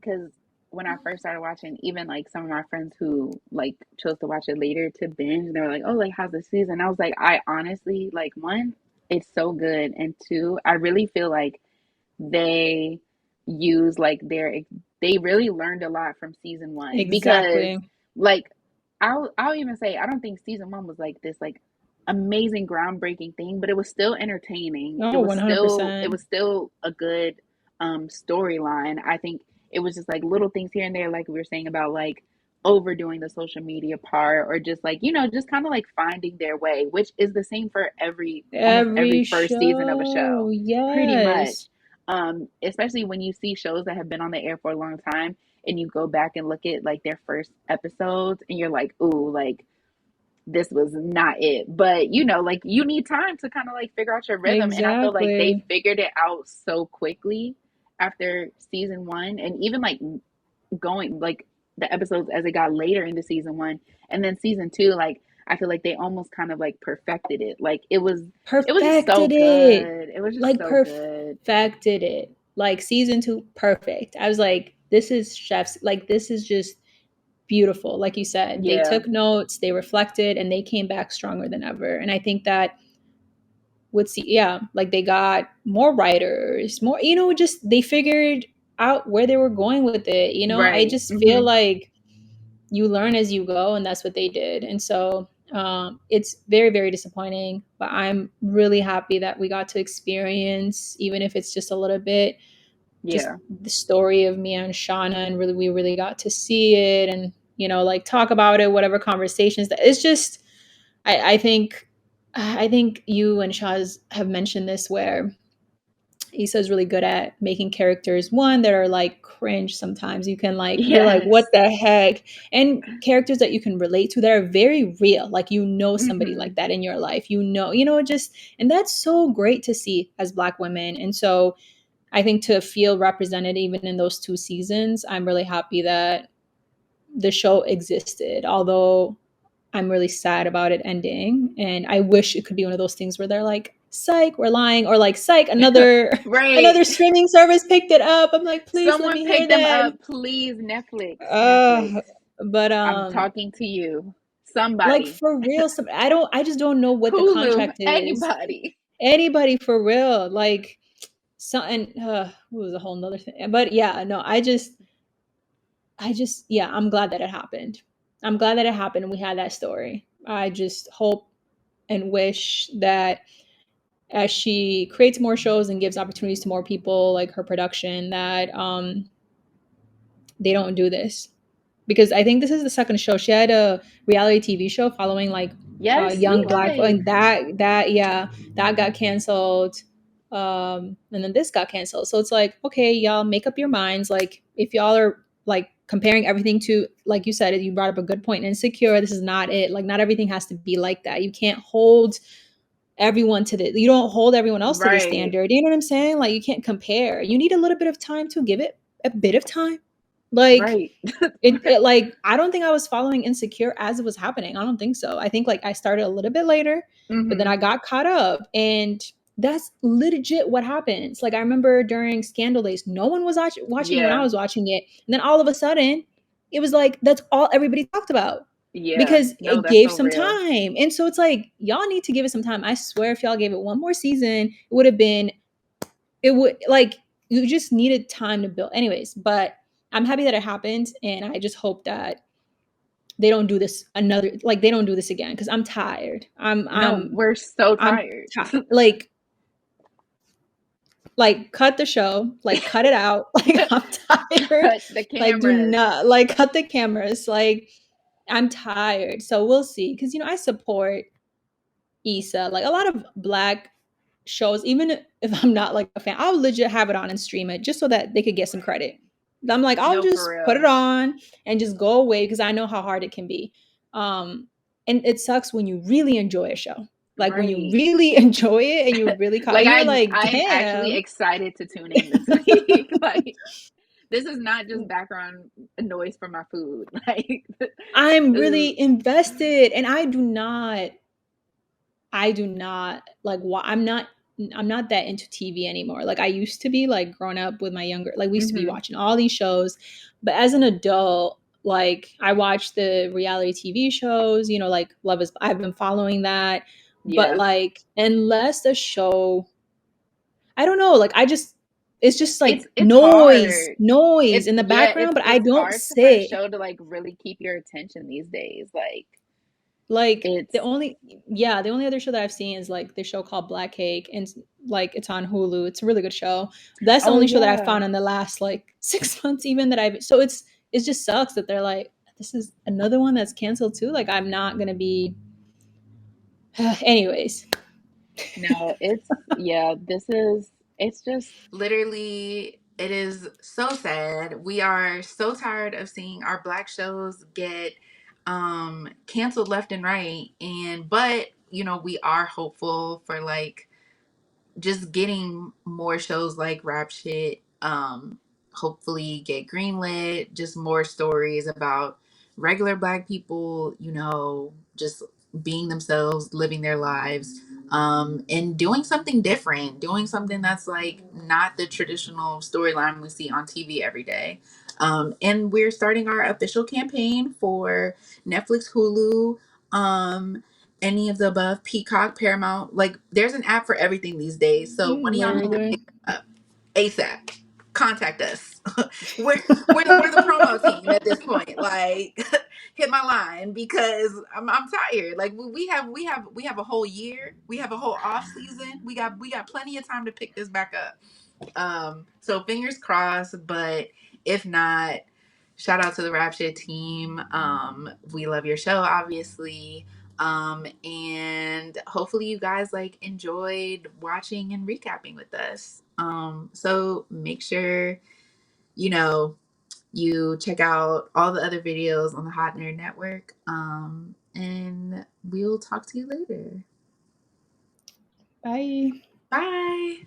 because when I first started watching, even like some of my friends who like chose to watch it later to binge, they were like, "Oh, like how's the season?" I was like, I honestly like one, it's so good, and two, I really feel like they use like they really learned a lot from season one because Exactly. like I'll even say I don't think season one was like this like amazing groundbreaking thing, but it was still entertaining. Oh, It 100%. was still a good storyline. I think it was just like little things here and there, like we were saying about like overdoing the social media part, or just like, just kind of like finding their way, which is the same for almost every Every first season of a show, show, pretty yes. much. Especially when you see shows that have been on the air for a long time and you go back and look at like their first episodes and you're like, ooh, like this was not it. But like you need time to kind of like figure out your rhythm. And I feel like they Exactly. figured it out so quickly after season one. And even like going like the episodes as it got later into season one and then season two, like I feel like they almost kind of like perfected it. Like it was just so Perfected it. good. It was just Like so good. perfected it. Like season 2 perfect. I was like this is chef's like this is just beautiful. Like you said, they Yeah. took notes, they reflected and they came back stronger than ever. And I think that would see yeah, like they got more writers, more, you know, just they figured out where they were going with it. You know, I Right. just feel Hmm. like you learn as you go, and that's what they did. And so it's very, very disappointing, but I'm really happy that we got to experience, even if it's just a little bit, just Yeah. the story of Mia and Shauna, and really we really got to see it and, you know, like talk about it, whatever conversations that it's just I think you and Shaz have mentioned this where Issa's really good at making characters one that are like cringe sometimes. You can like you're like what Yes. the heck, and characters that you can relate to that are very real. Like you know somebody Hmm. like that in your life. Just and that's so great to see as Black women. And so I think to feel represented even in those two seasons, I'm really happy that the show existed. Although I'm really sad about it ending. And I wish it could be one of those things where they're like, psych, we're lying, or like, psych, another Right. another streaming service picked it up. I'm like, please let Someone me hear pick them that. up, please. Netflix. Netflix. Uh but I'm talking to you. like Somebody. for real, I just don't know what the Hulu. contract is. Anybody. Anybody for real. Like, so, and it was a whole nother thing. But yeah, no, yeah, I'm glad that it happened. I'm glad that it happened and we had that story. I just hope and wish that as she creates more shows and gives opportunities to more people, like her production, that they don't do this, because I think this is the second show. She had a reality TV show following like Yes, young Sweet black, Life. and that got canceled. And then this got canceled. So it's like, okay, y'all make up your minds. Like, if y'all are like comparing everything to, like you said, you brought up a good point, Insecure, this is not it. Like, not everything has to be like that. You can't hold everyone to the, you don't hold everyone else to the Right, standard. You know what I'm saying? Like, you can't compare. You need a little bit of time to give it a bit of time. Like, right. it like, I don't think I was following Insecure as it was happening. I don't think so. I think like I started a little bit later, but then Hmm. I got caught up, and that's legit what happens. Like, I remember during Scandal days, no one was watching it when I Yeah, was watching it, and then all of a sudden, it was like that's all everybody talked about, yeah. because No, it that's gave so some real. time. And so it's like, y'all need to give it some time. I swear, if y'all gave it one more season, it would have been, it would, like, you just needed time to build. Anyways, but I'm happy that it happened, and I just hope that they don't do this another, like, they don't do this again, because I'm tired. No, we're so I'm tired. tired. Like, cut the show, like, cut it out. Like, I'm tired. Cut the Like, do cameras. not, like, cut the cameras. Like, I'm tired. So we'll see. Because, I support Issa. Like, a lot of black shows, even if I'm not like a fan, I'll legit have it on and stream it just so that they could get some credit. I'm like, I'll No, for just put it real. on and just go away, because I know how hard it can be. Um, and it sucks when you really enjoy a show. Like, when you Right. really enjoy it and you really Like and you're I like, I'm actually damn, excited to tune in this week. Like this is not just background noise for my food. Like I'm this is really invested. And I do not like why I'm not that into TV anymore. Like, I used to be, like, growing up with my younger, like, we used to be hmm watching all these shows, but as an adult, like, I watch the reality TV shows, like Love is, I've been following that, but yeah. like, unless the show, I don't know, like, it's just like It's noise, hard. noise It's in the yeah, background, but I it's don't hard to find a sit. show to like really keep your attention these days. Like Like, it's the only other show that I've seen is like the show called Black Cake, and like, it's on Hulu. It's a really good show. That's the oh only show that I've yeah. found in the last like 6 months, even, that I've. So it just sucks that they're like, this is another one that's canceled too. Like, I'm not gonna be. Anyways, No, it's yeah, this is it's just literally it is so sad. We are so tired of seeing our black shows get canceled left and right, and but we are hopeful for like just getting more shows like Rap Shit, hopefully get greenlit, just more stories about regular black people, just being themselves, living their lives, and doing something different, doing something that's like not the traditional storyline we see on TV every day. And we're starting our official campaign for Netflix, Hulu, any of the above, Peacock, Paramount. Like, there's an app for everything these days. So one of y'all need to pick literally, up ASAP. Contact us. we're the promo team at this point. Like, hit my line because I'm tired. Like, we have a whole year. We have a whole off season. We got plenty of time to pick this back up. So fingers crossed, but if not, shout out to the RapSh team. We love your show, obviously. And hopefully you guys like enjoyed watching and recapping with us. So make sure, you know, you check out all the other videos on the Hot Nerd Network. And we'll talk to you later. bye. Bye.